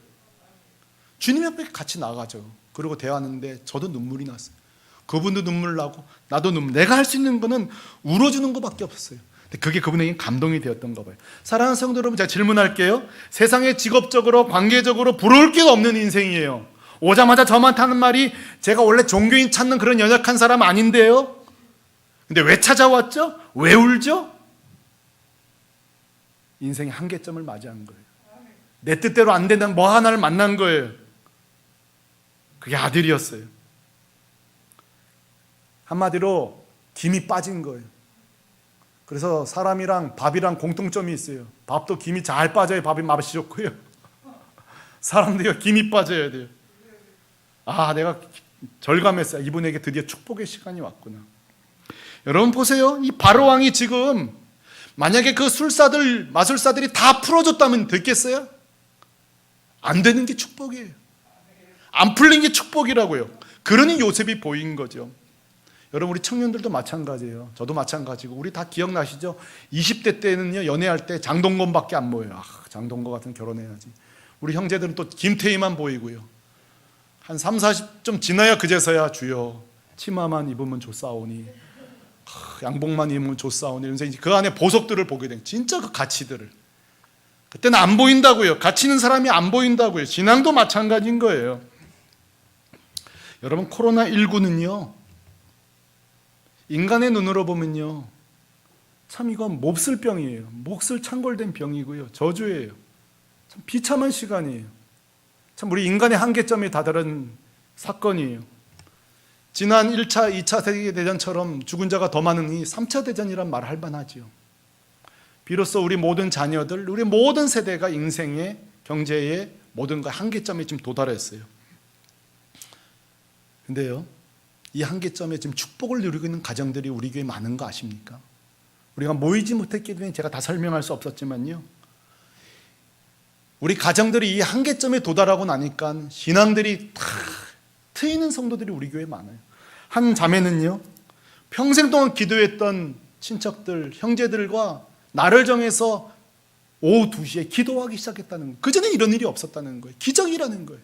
주님 앞에 같이 나가죠. 그리고 대화하는데 저도 눈물이 났어요. 그분도 눈물 나고 나도 눈물. 내가 할 수 있는 거는 울어주는 것밖에 없었어요. 근데 그게 그분에게 감동이 되었던가 봐요. 사랑하는 성도 여러분, 제가 질문할게요. 세상에 직업적으로 관계적으로 부러울 게 없는 인생이에요. 오자마자 저한테 하는 말이 제가 원래 종교인 찾는 그런 연약한 사람 아닌데요. 근데 왜 찾아왔죠? 왜 울죠? 인생의 한계점을 맞이한 거예요. 내 뜻대로 안 된다는 뭐 하나를 만난 거예요. 그게 아들이었어요. 한마디로 김이 빠진 거예요. 그래서 사람이랑 밥이랑 공통점이 있어요. 밥도 김이 잘 빠져야 밥이 맛이 좋고요. 사람들이 김이 빠져야 돼요. 아, 내가 절감했어요. 이분에게 드디어 축복의 시간이 왔구나. 여러분 보세요. 이 바로왕이 지금 만약에 그 술사들, 마술사들이 다 풀어줬다면 됐겠어요? 안 되는 게 축복이에요. 안 풀린 게 축복이라고요. 그러니 요셉이 보인 거죠. 여러분, 우리 청년들도 마찬가지예요. 저도 마찬가지고 우리 다 기억나시죠? 20대 때는요, 연애할 때 장동건밖에 안 보여요. 아, 장동건 같은 결혼해야지. 우리 형제들은 또 김태희만 보이고요. 한 3, 40좀 지나야 그제서야 주여 치마만 입으면 좋사오니, 양복만 입으면 좋사오니, 이러면서 이제 그 안에 보석들을 보게 된, 진짜 그 가치들을. 그때는 안 보인다고요. 가치 있는 사람이 안 보인다고요. 신앙도 마찬가지인 거예요. 여러분, 코로나19는요, 인간의 눈으로 보면요, 참 이건 몹쓸 병이에요. 몹쓸 창궐된 병이고요. 저주예요. 참 비참한 시간이에요. 참 우리 인간의 한계점에 다다른 사건이에요. 지난 1차, 2차 세계대전처럼 죽은 자가 더 많으니 3차 대전이란 말 할 만하지요. 비로소 우리 모든 자녀들, 우리 모든 세대가 인생의, 경제의 모든 것 한계점에 지금 도달했어요. 근데요, 이 한계점에 지금 축복을 누리고 있는 가정들이 우리 교회에 많은 거 아십니까? 우리가 모이지 못했기 때문에 제가 다 설명할 수 없었지만요, 우리 가정들이 이 한계점에 도달하고 나니까 신앙들이 다 트이는 성도들이 우리 교회에 많아요. 한 자매는요, 평생 동안 기도했던 친척들, 형제들과 날을 정해서 오후 2시에 기도하기 시작했다는 거예요. 그전에 이런 일이 없었다는 거예요. 기적이라는 거예요.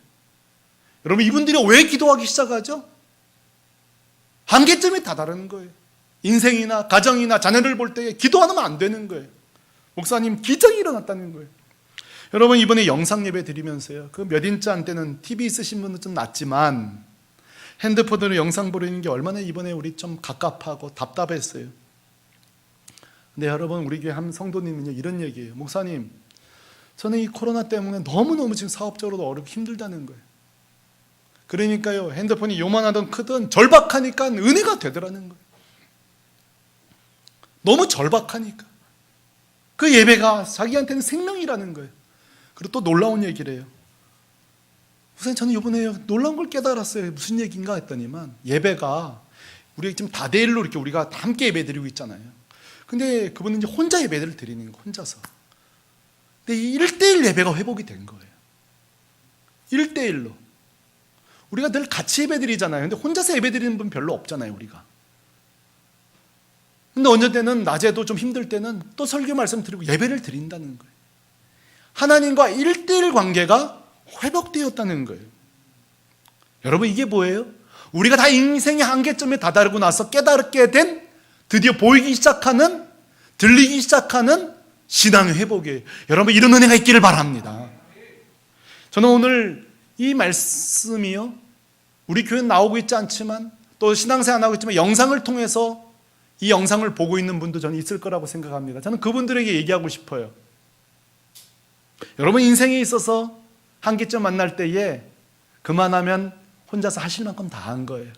여러분, 이분들이 왜 기도하기 시작하죠? 한계점에 다다르는 거예요. 인생이나 가정이나 자녀를 볼 때 기도하면 안 되는 거예요. 목사님, 기적이 일어났다는 거예요. 여러분, 이번에 영상 예배 드리면서요, 그 몇 인치 안 되는 TV 있으신 분은 좀 낫지만 핸드폰으로 영상 보는 게 얼마나 이번에 우리 좀 갑갑하고 답답했어요. 근데 여러분, 우리 교회 한 성도님은요, 이런 얘기예요. 목사님, 저는 이 코로나 때문에 너무너무 지금 사업적으로도 어렵고 힘들다는 거예요. 그러니까요, 핸드폰이 요만하든 크든 절박하니까 은혜가 되더라는 거예요. 너무 절박하니까. 그 예배가 자기한테는 생명이라는 거예요. 그리고 또 놀라운 얘기를 해요. 우선 저는 이번에 놀라운 걸 깨달았어요. 무슨 얘기인가 했더니만, 예배가 우리 지금 다대일로 이렇게 우리가 함께 예배 드리고 있잖아요. 근데 그분은 이제 혼자 예배를 드리는 거, 혼자서. 근데 이 1대1 예배가 회복이 된 거예요. 1대1로. 우리가 늘 같이 예배 드리잖아요. 근데 혼자서 예배 드리는 분 별로 없잖아요, 우리가. 근데 어느 때는 낮에도 좀 힘들 때는 또 설교 말씀 드리고 예배를 드린다는 거예요. 하나님과 1대1 관계가 회복되었다는 거예요. 여러분, 이게 뭐예요? 우리가 다 인생의 한계점에 다다르고 나서 깨닫게 된, 드디어 보이기 시작하는, 들리기 시작하는 신앙의 회복이에요. 여러분, 이런 은혜가 있기를 바랍니다. 저는 오늘 이 말씀이요, 우리 교회는 나오고 있지 않지만 또 신앙생활 안 하고 있지만 영상을 통해서 이 영상을 보고 있는 분도 저는 있을 거라고 생각합니다. 저는 그분들에게 얘기하고 싶어요. 여러분, 인생에 있어서 한계점 만날 때에 그만하면 혼자서 하실 만큼 다 한 거예요.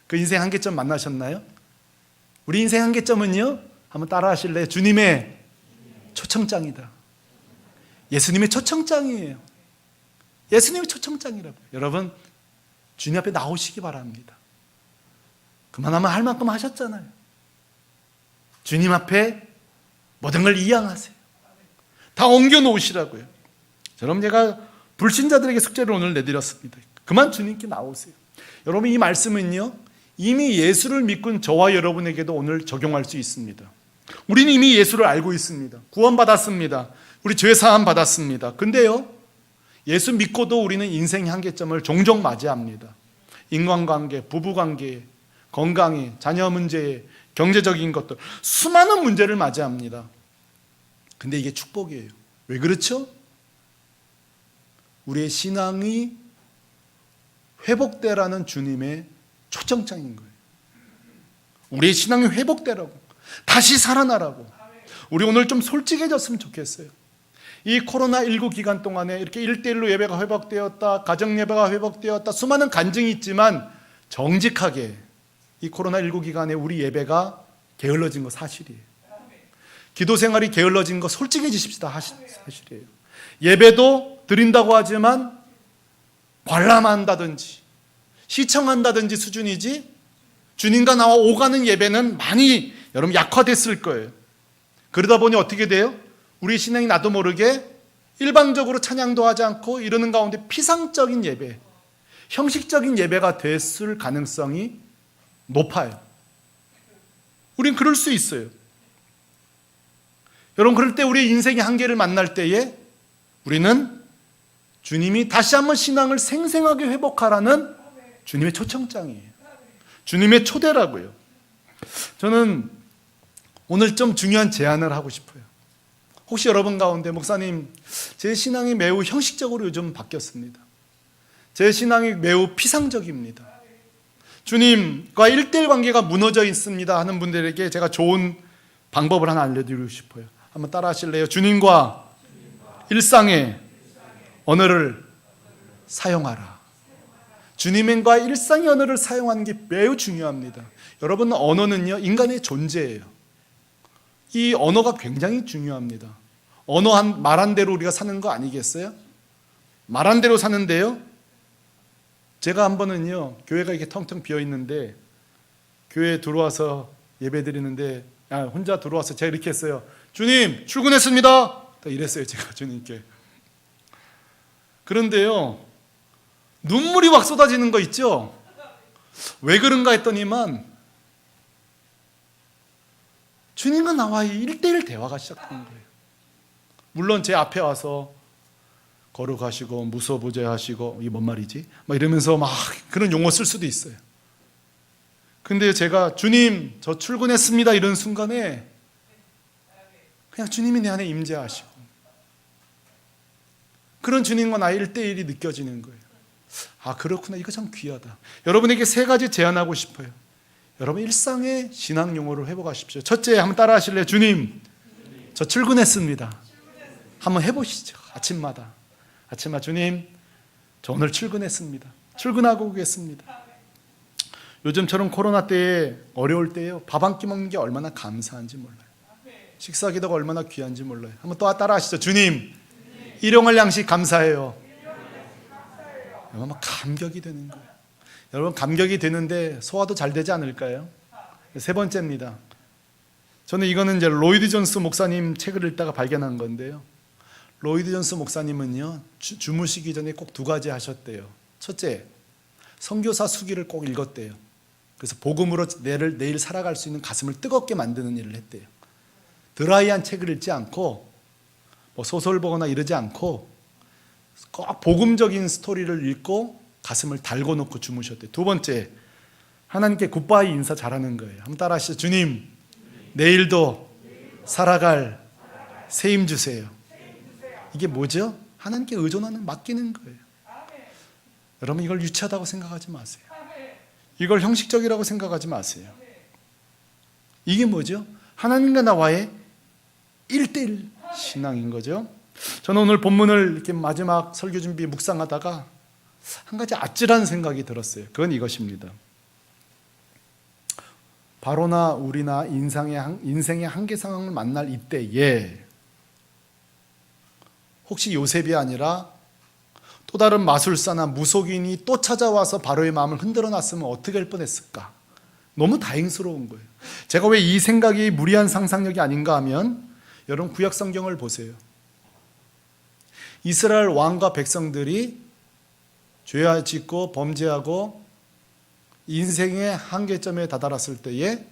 그 인생 한계점 만나셨나요? 우리 인생 한계점은요, 한번 따라 하실래요? 주님의 초청장이다. 예수님의 초청장이에요. 예수님의 초청장이라고요. 여러분, 주님 앞에 나오시기 바랍니다. 그만하면 할 만큼 하셨잖아요. 주님 앞에 모든 걸 이양하세요. 다 옮겨 놓으시라고요. 여러분, 제가 불신자들에게 숙제를 오늘 내드렸습니다. 그만 주님께 나오세요. 여러분, 이 말씀은요, 이미 예수를 믿고 저와 여러분에게도 오늘 적용할 수 있습니다. 우리는 이미 예수를 알고 있습니다. 구원받았습니다. 우리 죄 사함 받았습니다. 근데요, 예수 믿고도 우리는 인생의 한계점을 종종 맞이합니다. 인간관계, 부부관계, 건강에, 자녀 문제에, 경제적인 것들, 수많은 문제를 맞이합니다. 근데 이게 축복이에요. 왜 그렇죠? 우리의 신앙이 회복되라는 주님의 초청장인 거예요. 우리의 신앙이 회복되라고, 다시 살아나라고. 우리 오늘 좀 솔직해졌으면 좋겠어요. 이 코로나19 기간 동안에 이렇게 1대1로 예배가 회복되었다, 가정 예배가 회복되었다, 수많은 간증이 있지만 정직하게 이 코로나19 기간에 우리 예배가 게을러진 거 사실이에요. 기도 생활이 게을러진 거 솔직해지십시다. 사실이에요. 예배도 드린다고 하지만 관람한다든지 시청한다든지 수준이지, 주님과 나와 오가는 예배는 많이 여러분 약화됐을 거예요. 그러다 보니 어떻게 돼요? 우리 신앙이 나도 모르게 일방적으로 찬양도 하지 않고 이러는 가운데 피상적인 예배, 형식적인 예배가 됐을 가능성이 높아요. 우린 그럴 수 있어요. 여러분, 그럴 때 우리의 인생의 한계를 만날 때에 우리는 주님이 다시 한번 신앙을 생생하게 회복하라는 주님의 초청장이에요. 주님의 초대라고요. 저는 오늘 좀 중요한 제안을 하고 싶어요. 혹시 여러분 가운데 목사님, 제 신앙이 매우 형식적으로 요즘 바뀌었습니다. 제 신앙이 매우 피상적입니다. 주님과 1대1 관계가 무너져 있습니다 하는 분들에게 제가 좋은 방법을 하나 알려드리고 싶어요. 한번 따라 하실래요? 주님과 일상의 언어를 사용하라. 주님과 일상의 언어를 사용하는 게 매우 중요합니다. 여러분, 언어는요, 인간의 존재예요. 이 언어가 굉장히 중요합니다. 언어 말한 대로 우리가 사는 거 아니겠어요? 말한 대로 사는데요, 제가 한 번은요, 교회가 이렇게 텅텅 비어 있는데 교회에 들어와서 예배 드리는데 혼자 들어와서 제가 이렇게 했어요. 주님, 출근했습니다. 이랬어요, 제가 주님께. 그런데요, 눈물이 확 쏟아지는 거 있죠? 왜 그런가 했더니만 주님과 나와의 1대1 대화가 시작된 거예요. 물론 제 앞에 와서 거룩하시고 무소부재하시고, 이게 뭔 말이지? 막 이러면서 막 그런 용어 쓸 수도 있어요. 근데 제가 주님, 저 출근했습니다 이런 순간에 그냥 주님이 내 안에 임재하시고, 그런 주님과 나의 1대1이 느껴지는 거예요. 아, 그렇구나. 이거 참 귀하다. 여러분에게 3가지 제안하고 싶어요. 여러분, 일상의 신앙 용어를 회복하십시오. 첫째, 한번 따라 하실래요? 주님, 저 출근했습니다. 한번 해보시죠. 아침마다 주님, 저 오늘 출근했습니다. 출근하고 오겠습니다. 요즘처럼 코로나 때에 어려울 때에요, 밥 한 끼 먹는 게 얼마나 감사한지 몰라요. 식사 기도가 얼마나 귀한지 몰라요. 한번 또 따라 하시죠. 주님, 일용할 양식 감사해요. 여러분, 감격이 되는 거예요. 여러분, 감격이 되는데 소화도 잘 되지 않을까요? 3번째입니다. 저는 이거는 이제 로이드 존스 목사님 책을 읽다가 발견한 건데요. 로이드 존스 목사님은요, 주무시기 전에 꼭 2가지 하셨대요. 첫째, 선교사 수기를 꼭 읽었대요. 그래서 복음으로 내일 살아갈 수 있는 가슴을 뜨겁게 만드는 일을 했대요. 드라이한 책을 읽지 않고 뭐 소설 보거나 이러지 않고 꼭 복음적인 스토리를 읽고 가슴을 달궈 놓고 주무셨대요. 2번째, 하나님께 굿바이 인사 잘하는 거예요. 한번 따라 하시죠. 주님, 내일도 살아갈 새 힘 주세요. 이게 뭐죠? 하나님께 의존하는, 맡기는 거예요. 여러분, 이걸 유치하다고 생각하지 마세요. 이걸 형식적이라고 생각하지 마세요. 이게 뭐죠? 하나님과 나와의 1대1 신앙인 거죠. 저는 오늘 본문을 이렇게 마지막 설교 준비 묵상하다가 한 가지 아찔한 생각이 들었어요. 그건 이것입니다. 바로나 우리나 인생의 한계 상황을 만날 이때에 혹시 요셉이 아니라 또 다른 마술사나 무속인이 또 찾아와서 바로의 마음을 흔들어 놨으면 어떻게 할 뻔했을까? 너무 다행스러운 거예요. 제가 왜 이 생각이 무리한 상상력이 아닌가 하면, 여러분, 구약 성경을 보세요. 이스라엘 왕과 백성들이 죄 짓고 범죄하고 인생의 한계점에 다다랐을 때에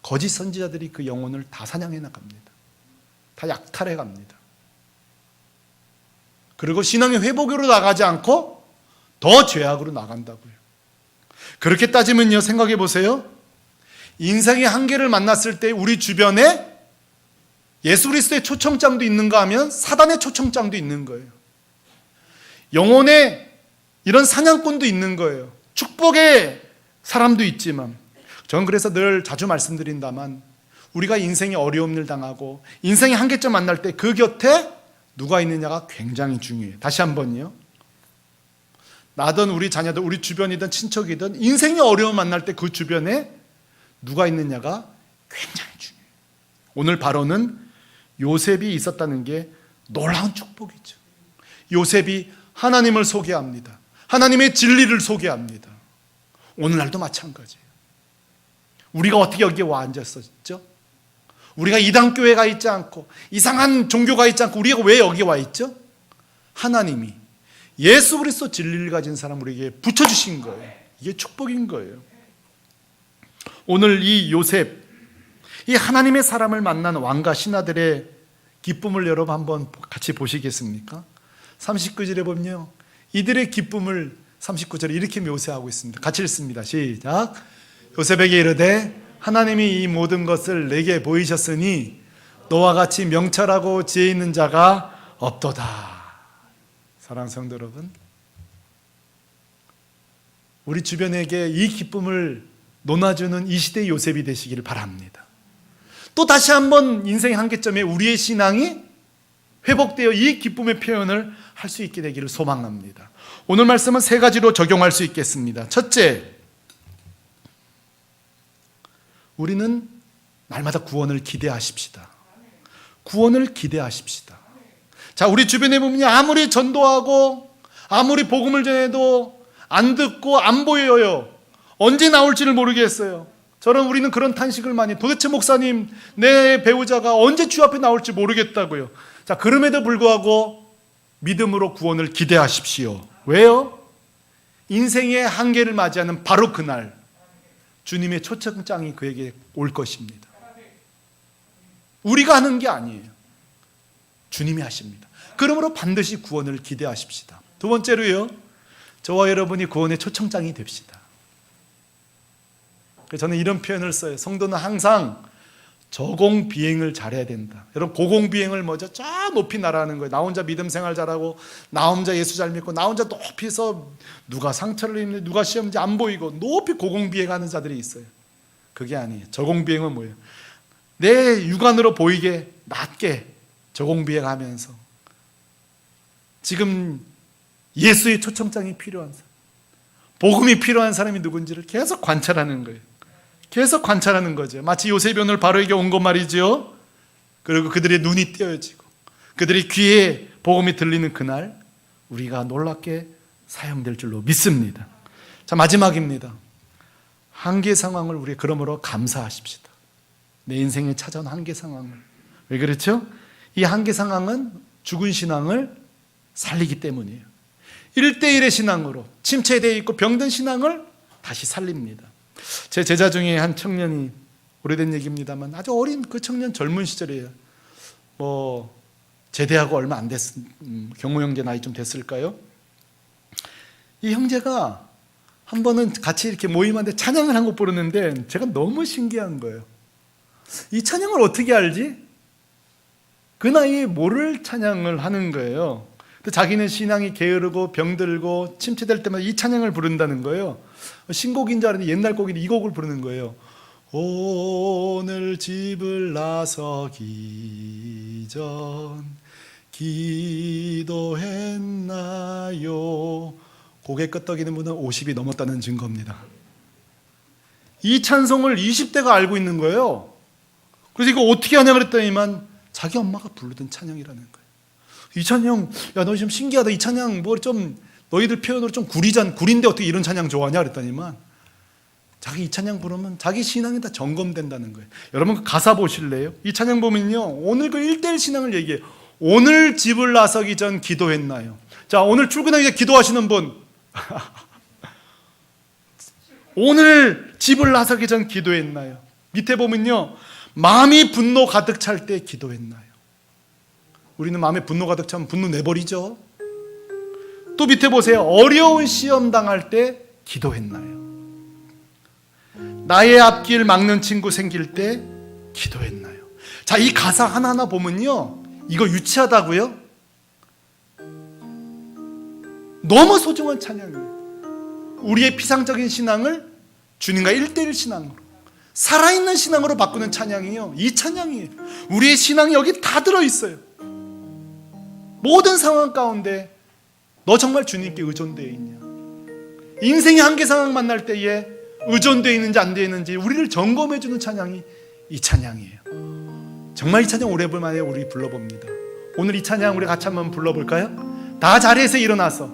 거짓 선지자들이 그 영혼을 다 사냥해 나갑니다. 다 약탈해 갑니다. 그리고 신앙의 회복으로 나가지 않고 더 죄악으로 나간다고요. 그렇게 따지면요, 생각해 보세요. 인생의 한계를 만났을 때 우리 주변에 예수 그리스도의 초청장도 있는가 하면 사단의 초청장도 있는 거예요. 영혼의 이런 사냥꾼도 있는 거예요. 축복의 사람도 있지만, 저는 그래서 늘 자주 말씀드린다만, 우리가 인생의 어려움 일 당하고 인생의 한계점 만날 때 그 곁에 누가 있느냐가 굉장히 중요해요. 다시 한번요. 나든 우리 자녀든 우리 주변이든 친척이든 인생의 어려움 만날 때 그 주변에 누가 있느냐가 굉장히 중요해요. 오늘 바로는 요셉이 있었다는 게 놀라운 축복이죠. 요셉이 하나님을 소개합니다. 하나님의 진리를 소개합니다. 오늘날도 마찬가지예요. 우리가 어떻게 여기에 와 앉았었죠? 우리가 이단 교회가 있지 않고 이상한 종교가 있지 않고 우리가 왜 여기 와 있죠? 하나님이 예수 그리스도 진리를 가진 사람 우리에게 붙여주신 거예요. 이게 축복인 거예요. 오늘 이 요셉, 이 하나님의 사람을 만난 왕과 신하들의 기쁨을 여러분 한번 같이 보시겠습니까? 39절에 보면요, 이들의 기쁨을 39절에 이렇게 묘사하고 있습니다. 같이 읽습니다. 시작. 요셉에게 이르되 하나님이 이 모든 것을 내게 보이셨으니 너와 같이 명철하고 지혜 있는 자가 없도다. 사랑하는 성도 여러분, 우리 주변에게 이 기쁨을 논아주는 이 시대의 요셉이 되시기를 바랍니다. 또 다시 한번 인생의 한계점에 우리의 신앙이 회복되어 이 기쁨의 표현을 할 수 있게 되기를 소망합니다. 오늘 말씀은 세 가지로 적용할 수 있겠습니다. 첫째, 우리는 날마다 구원을 기대하십시다. 구원을 기대하십시다. 자, 우리 주변에 보면 아무리 전도하고 아무리 복음을 전해도 안 듣고 안 보여요. 언제 나올지를 모르겠어요. 우리는 그런 탄식을 많이, 도대체 목사님, 내 배우자가 언제 주 앞에 나올지 모르겠다고요. 자, 그럼에도 불구하고 믿음으로 구원을 기대하십시오. 왜요? 인생의 한계를 맞이하는 바로 그날 주님의 초청장이 그에게 올 것입니다. 우리가 하는 게 아니에요. 주님이 하십니다. 그러므로 반드시 구원을 기대하십시다. 두 번째로요, 저와 여러분이 구원의 초청장이 됩시다. 저는 이런 표현을 써요. 성도는 항상 저공비행을 잘해야 된다. 여러분, 고공비행을 먼저 저 높이 날아가는 거예요. 나 혼자 믿음 생활 잘하고, 나 혼자 예수 잘 믿고, 나 혼자 높이서 누가 상처를 입는지 누가 시험인지 안 보이고 높이 고공비행하는 자들이 있어요. 그게 아니에요. 저공비행은 뭐예요? 내 육안으로 보이게 낮게 저공비행하면서 지금 예수의 초청장이 필요한 사람, 복음이 필요한 사람이 누군지를 계속 관찰하는 거예요. 계속 관찰하는 거죠. 마치 요셉이 오늘 바로에게 온 것 말이죠. 그리고 그들의 눈이 떼어지고 그들의 귀에 복음이 들리는 그날 우리가 놀랍게 사용될 줄로 믿습니다. 자, 마지막입니다. 한계 상황을 우리 그러므로 감사하십시다. 내 인생에 찾아온 한계 상황을. 왜 그렇죠? 이 한계 상황은 죽은 신앙을 살리기 때문이에요. 1대1의 신앙으로 침체되어 있고 병든 신앙을 다시 살립니다. 제 제자 중에 한 청년이, 오래된 얘기입니다만 아주 어린 그 청년 젊은 시절이에요. 제대하고 얼마 안 경호 형제 나이 좀 됐을까요? 이 형제가 한 번은 같이 이렇게 모임하는데 찬양을 한 곡 부르는데 제가 너무 신기한 거예요. 이 찬양을 어떻게 알지? 그 나이에 뭐를 찬양을 하는 거예요. 근데 자기는 신앙이 게으르고 병들고 침체될 때마다 이 찬양을 부른다는 거예요. 신곡인 줄 알았는데 옛날 곡인데 이 곡을 부르는 거예요. 오늘 집을 나서기 전 기도했나요? 고개 끄덕이는 분은 50이 넘었다는 증거입니다. 이 찬송을 20대가 알고 있는 거예요. 그래서 이거 어떻게 하냐 그랬더니만 자기 엄마가 부르던 찬양이라는 거예요. 이 찬양, 야, 너 좀 신기하다. 이 찬양 뭐 좀 너희들 표현으로 좀 구린데 어떻게 이런 찬양 좋아하냐 그랬더니만 자기 이 찬양 부르면 자기 신앙이 다 점검된다는 거예요. 여러분 그 가사 보실래요? 이 찬양 보면요, 오늘 그 1대1 신앙을 얘기해요. 오늘 집을 나서기 전 기도했나요? 자, 오늘 출근하기 전에 기도하시는 분 오늘 집을 나서기 전 기도했나요? 밑에 보면요, 마음이 분노 가득 찰 때 기도했나요? 우리는 마음에 분노 가득 차면 분노 내버리죠. 또 밑에 보세요. 어려운 시험 당할 때 기도했나요? 나의 앞길 막는 친구 생길 때 기도했나요? 자, 이 가사 하나하나 보면요, 이거 유치하다고요? 너무 소중한 찬양이에요. 우리의 피상적인 신앙을 주님과 1대1 신앙으로, 살아있는 신앙으로 바꾸는 찬양이에요. 이 찬양이에요. 우리의 신앙이 여기 다 들어있어요. 모든 상황 가운데 너 정말 주님께 의존되어 있냐? 인생의 한계 상황 만날 때에 의존되어 있는지 안 되어 있는지 우리를 점검해주는 찬양이 이 찬양이에요. 정말 이 찬양 오래만에 우리 불러봅니다. 오늘 이 찬양 우리 같이 한번 불러볼까요? 다 자리에서 일어나서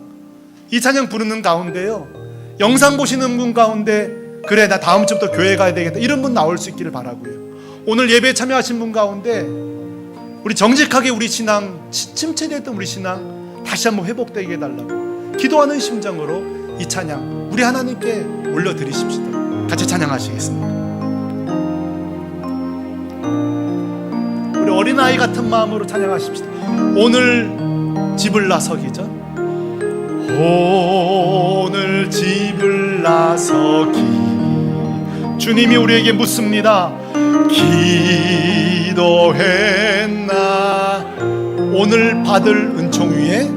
이 찬양 부르는 가운데요, 영상 보시는 분 가운데 그래 나 다음 주부터 교회 가야 되겠다 이런 분 나올 수 있기를 바라고요. 오늘 예배에 참여하신 분 가운데 우리 정직하게 우리 신앙, 침체됐던 우리 신앙 다시 한번 회복되게 해달라고 기도하는 심정으로 이 찬양 우리 하나님께 올려드리십시다. 같이 찬양하시겠습니다. 우리 어린아이 같은 마음으로 찬양하십시다. 오늘 집을 나서기 전, 오늘 집을 나서기, 주님이 우리에게 묻습니다. 기도했나? 오늘 받을 은총 위에,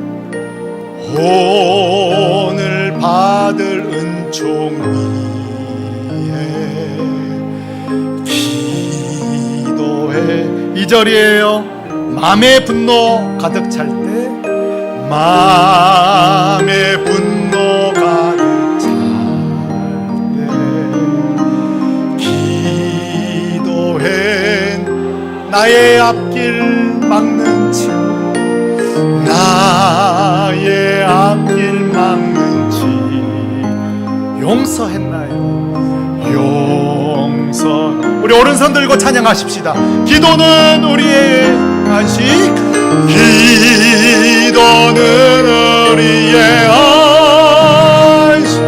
오늘 받을 은총 위에 기도해. 2절이에요. 마음의 분노 가득 찰 때, 마음의 분노 가득 찰 때 기도해. 나의 앞길 막는 친구, 나의 앞길 막는 지 용서했나요? 용서. 우리 오른손 들고 찬양하십시다. 기도는 우리의 안식, 기도는 우리의 안식,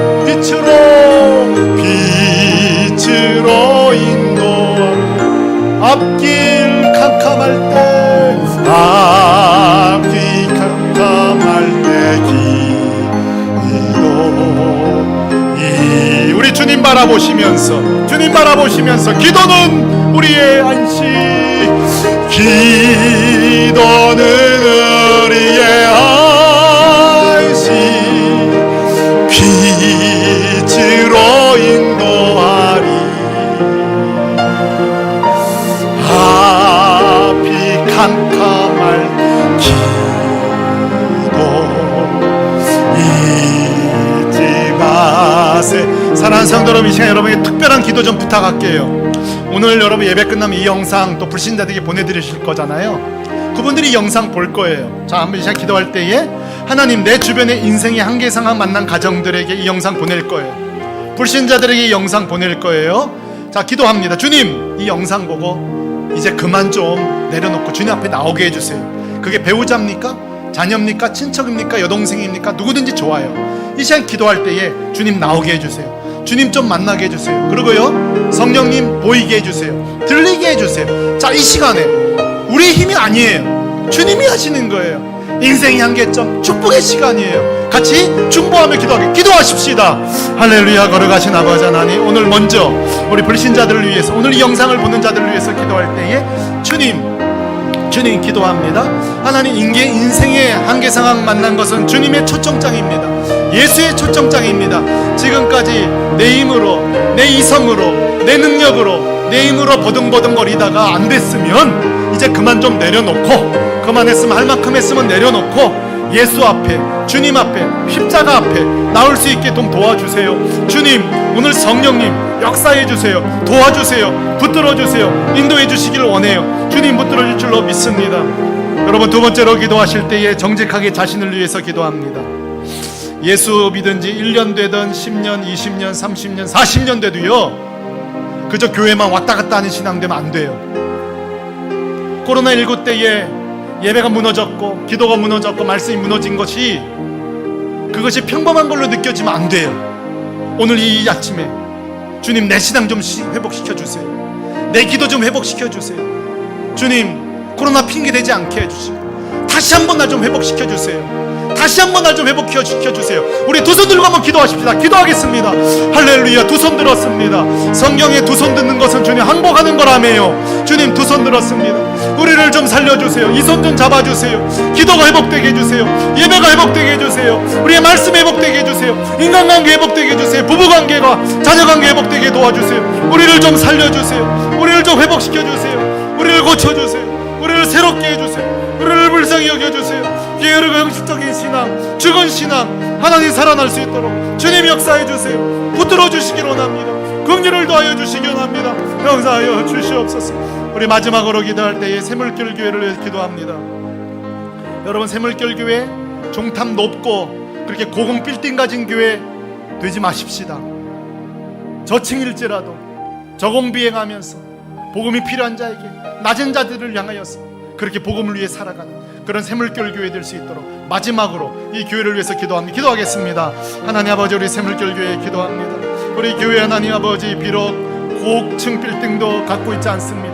빛으로 인도하는 앞길 캄캄할 때, 앞길 캄캄할 때 기도. 우리 주님 바라보시면서, 주님 바라보시면서 기도는 우리의 안식, 기도는 우리의 안식, 빛으로 인도하리. 앞이 캄캄할 기도 잊지 마세. 사랑하는 성도 여러분, 이 시간 여러분에게 특별한 기도 좀 부탁할게요. 오늘 여러분 예배 끝나면 이 영상 또 불신자들에게 보내드리실 거잖아요. 그분들이 이 영상 볼 거예요. 자, 한번 이 시간 기도할 때에 하나님, 내 주변에 인생의 한계 상황 만난 가정들에게 이 영상 보낼 거예요. 불신자들에게 이 영상 보낼 거예요. 자, 기도합니다. 주님, 이 영상 보고 이제 그만 좀 내려놓고 주님 앞에 나오게 해주세요. 그게 배우자입니까? 자녀입니까? 친척입니까? 여동생입니까? 누구든지 좋아요. 이 시간 기도할 때에 주님 나오게 해주세요. 주님 좀 만나게 해주세요. 그리고요, 성령님 보이게 해주세요. 들리게 해주세요. 자, 이 시간에 우리의 힘이 아니에요. 주님이 하시는 거예요. 인생의 한계점, 축복의 시간이에요. 같이 중보하며 기도하십시다. 할렐루야. 걸어가신 아버지 하나님, 오늘 먼저 우리 불신자들을 위해서, 오늘 이 영상을 보는 자들을 위해서 기도할 때에 주님 기도합니다. 하나님, 인생의 한계 상황 만난 것은 주님의 초청장입니다. 예수의 초청장입니다. 지금까지 내 힘으로, 내 이성으로, 내 능력으로, 내 힘으로 버둥버둥거리다가 안 됐으면 이제 그만 좀 내려놓고, 그만했으면 할 만큼 했으면 내려놓고 예수 앞에, 주님 앞에, 십자가 앞에 나올 수 있게 좀 도와주세요. 주님, 오늘 성령님 역사해 주세요. 도와주세요. 붙들어 주세요. 인도해 주시기를 원해요. 주님 붙들어 줄 줄로 믿습니다. 여러분, 두 번째로 기도하실 때에 정직하게 자신을 위해서 기도합니다. 예수 믿은 지 1년 되든 10년, 20년, 30년, 40년 돼도요, 그저 교회만 왔다 갔다 하는 신앙 되면 안 돼요. 코로나19 때에 예배가 무너졌고 기도가 무너졌고 말씀이 무너진 것이, 그것이 평범한 걸로 느껴지면 안 돼요. 오늘 이 아침에 주님, 내 신앙 좀 회복시켜 주세요. 내 기도 좀 회복시켜 주세요. 주님, 코로나 핑계 대지 않게 해주시고 다시 한번 날 좀 회복시켜 주세요. 다시 한번 날 좀 회복시켜 주세요. 우리 두 손 들고 한번 기도하십시다. 기도하겠습니다. 할렐루야. 두 손 들었습니다. 성경에 두 손 듣는 것은 주님 항복하는 거라며요. 주님, 두 손 들었습니다. 우리를 좀 살려주세요. 이 손 좀 잡아주세요. 기도가 회복되게 해주세요. 예배가 회복되게 해주세요. 우리의 말씀 회복되게 해주세요. 인간관계 회복되게 해주세요. 부부관계가 자녀관계 회복되게 도와주세요. 우리를 좀 살려주세요. 우리를 좀 회복시켜주세요. 우리를 고쳐주세요. 우리를 새롭게 해주세요. 우리를 불쌍히 여겨주세요. 게으르고 형식적인 신앙, 죽은 신앙, 하나님 살아날 수 있도록 주님 역사해 주세요. 붙들어 주시길 원합니다. 긍휼을 더하여 주시기 원합니다. 역사하여 주시옵소서. 우리 마지막으로 기도할 때에 새물결 교회를 위해 기도합니다. 여러분, 새물결 교회 종탑 높고 그렇게 고공 빌딩 가진 교회 되지 마십시다. 저층일지라도 저공비행하면서 복음이 필요한 자에게, 낮은 자들을 향하여서 그렇게 복음을 위해 살아가는 그런 새물결 교회 될 수 있도록 마지막으로 이 교회를 위해서 기도합니다. 기도하겠습니다. 하나님 아버지, 우리 새물결 교회 기도합니다. 우리 교회 하나님 아버지, 비록 고층 빌딩도 갖고 있지 않습니다.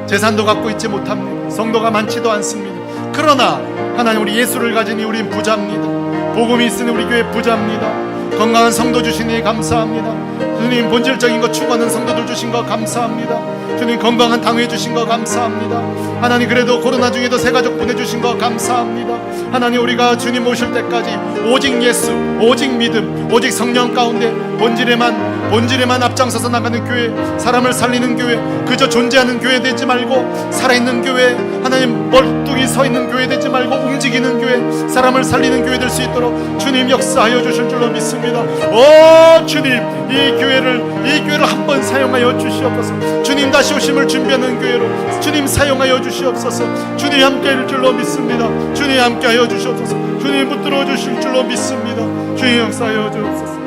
재산도 갖고 있지 못합니다. 성도가 많지도 않습니다. 그러나 하나님, 우리 예수를 가지니 우린 부자입니다. 복음이 있으니 우리 교회 부자입니다. 건강한 성도 주시니 감사합니다. 주님, 본질적인 것 추구하는 성도들 주신 거 감사합니다. 주님, 건강한 당회 주신 거 감사합니다. 하나님, 그래도 코로나 중에도 새 가족 보내주신 거 감사합니다. 하나님, 우리가 주님 오실 때까지 오직 예수, 오직 믿음, 오직 성령 가운데 본질에만 앞장서서 나가는 교회, 사람을 살리는 교회, 그저 존재하는 교회 되지 말고 살아있는 교회, 하나님 멀뚱히 서 있는 교회 되지 말고 움직이는 교회, 사람을 살리는 교회 될 수 있도록 주님 역사하여 주실 줄로 믿습니다. 오 주님, 이 교회를 한번 사용하여 주시옵소서. 주님 다시 오심을 준비하는 교회로 주님 사용하여 주시옵소서. 주님 함께할 줄로 믿습니다. 주님 함께하여 주시옵소서. 주님 붙들어 주실 줄로 믿습니다. 주님 역사하여 주옵소서.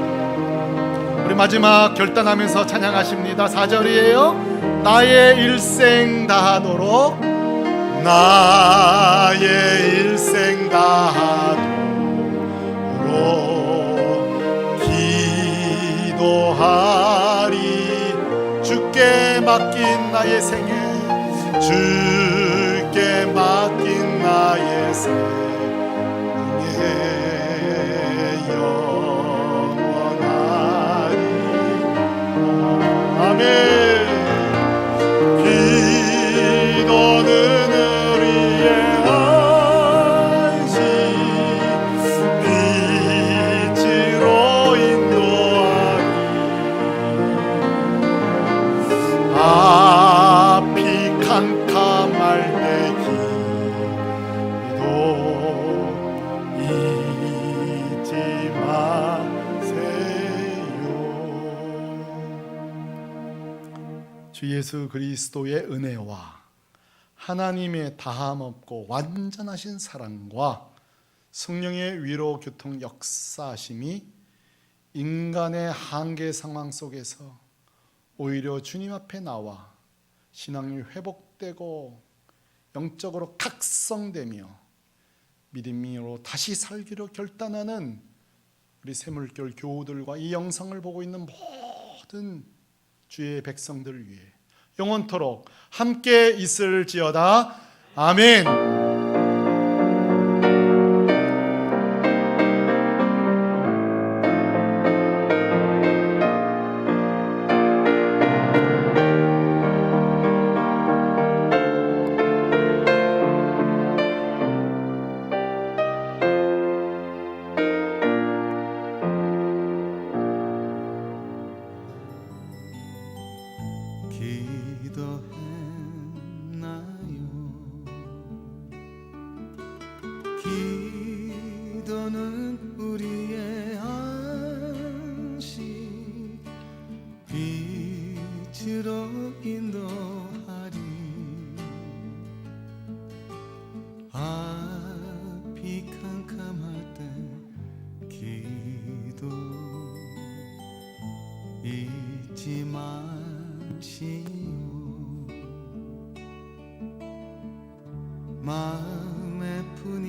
우리 마지막 결단하면서 찬양하십니다. 4절이에요. 나의 일생 다하도록, 나의 일생 다하도록 기도하리. 주께 맡긴 나의 생애, 주께 맡긴 나의 생애, 영원하리. 아멘. 기도는 우리의 안식, 빛으로 인도하리. 앞이 캄캄할 때 기도 잊지 마세요. 주 예수 그리스도의 은혜와 하나님의 다함없고 완전하신 사랑과 성령의 위로 교통 역사하심이 인간의 한계 상황 속에서 오히려 주님 앞에 나와 신앙이 회복되고 영적으로 각성되며 믿음으로 다시 살기로 결단하는 우리 새물결 교우들과 이 영상을 보고 있는 모든 주의 백성들을 위해 영원토록 함께 있을지어다. 아멘.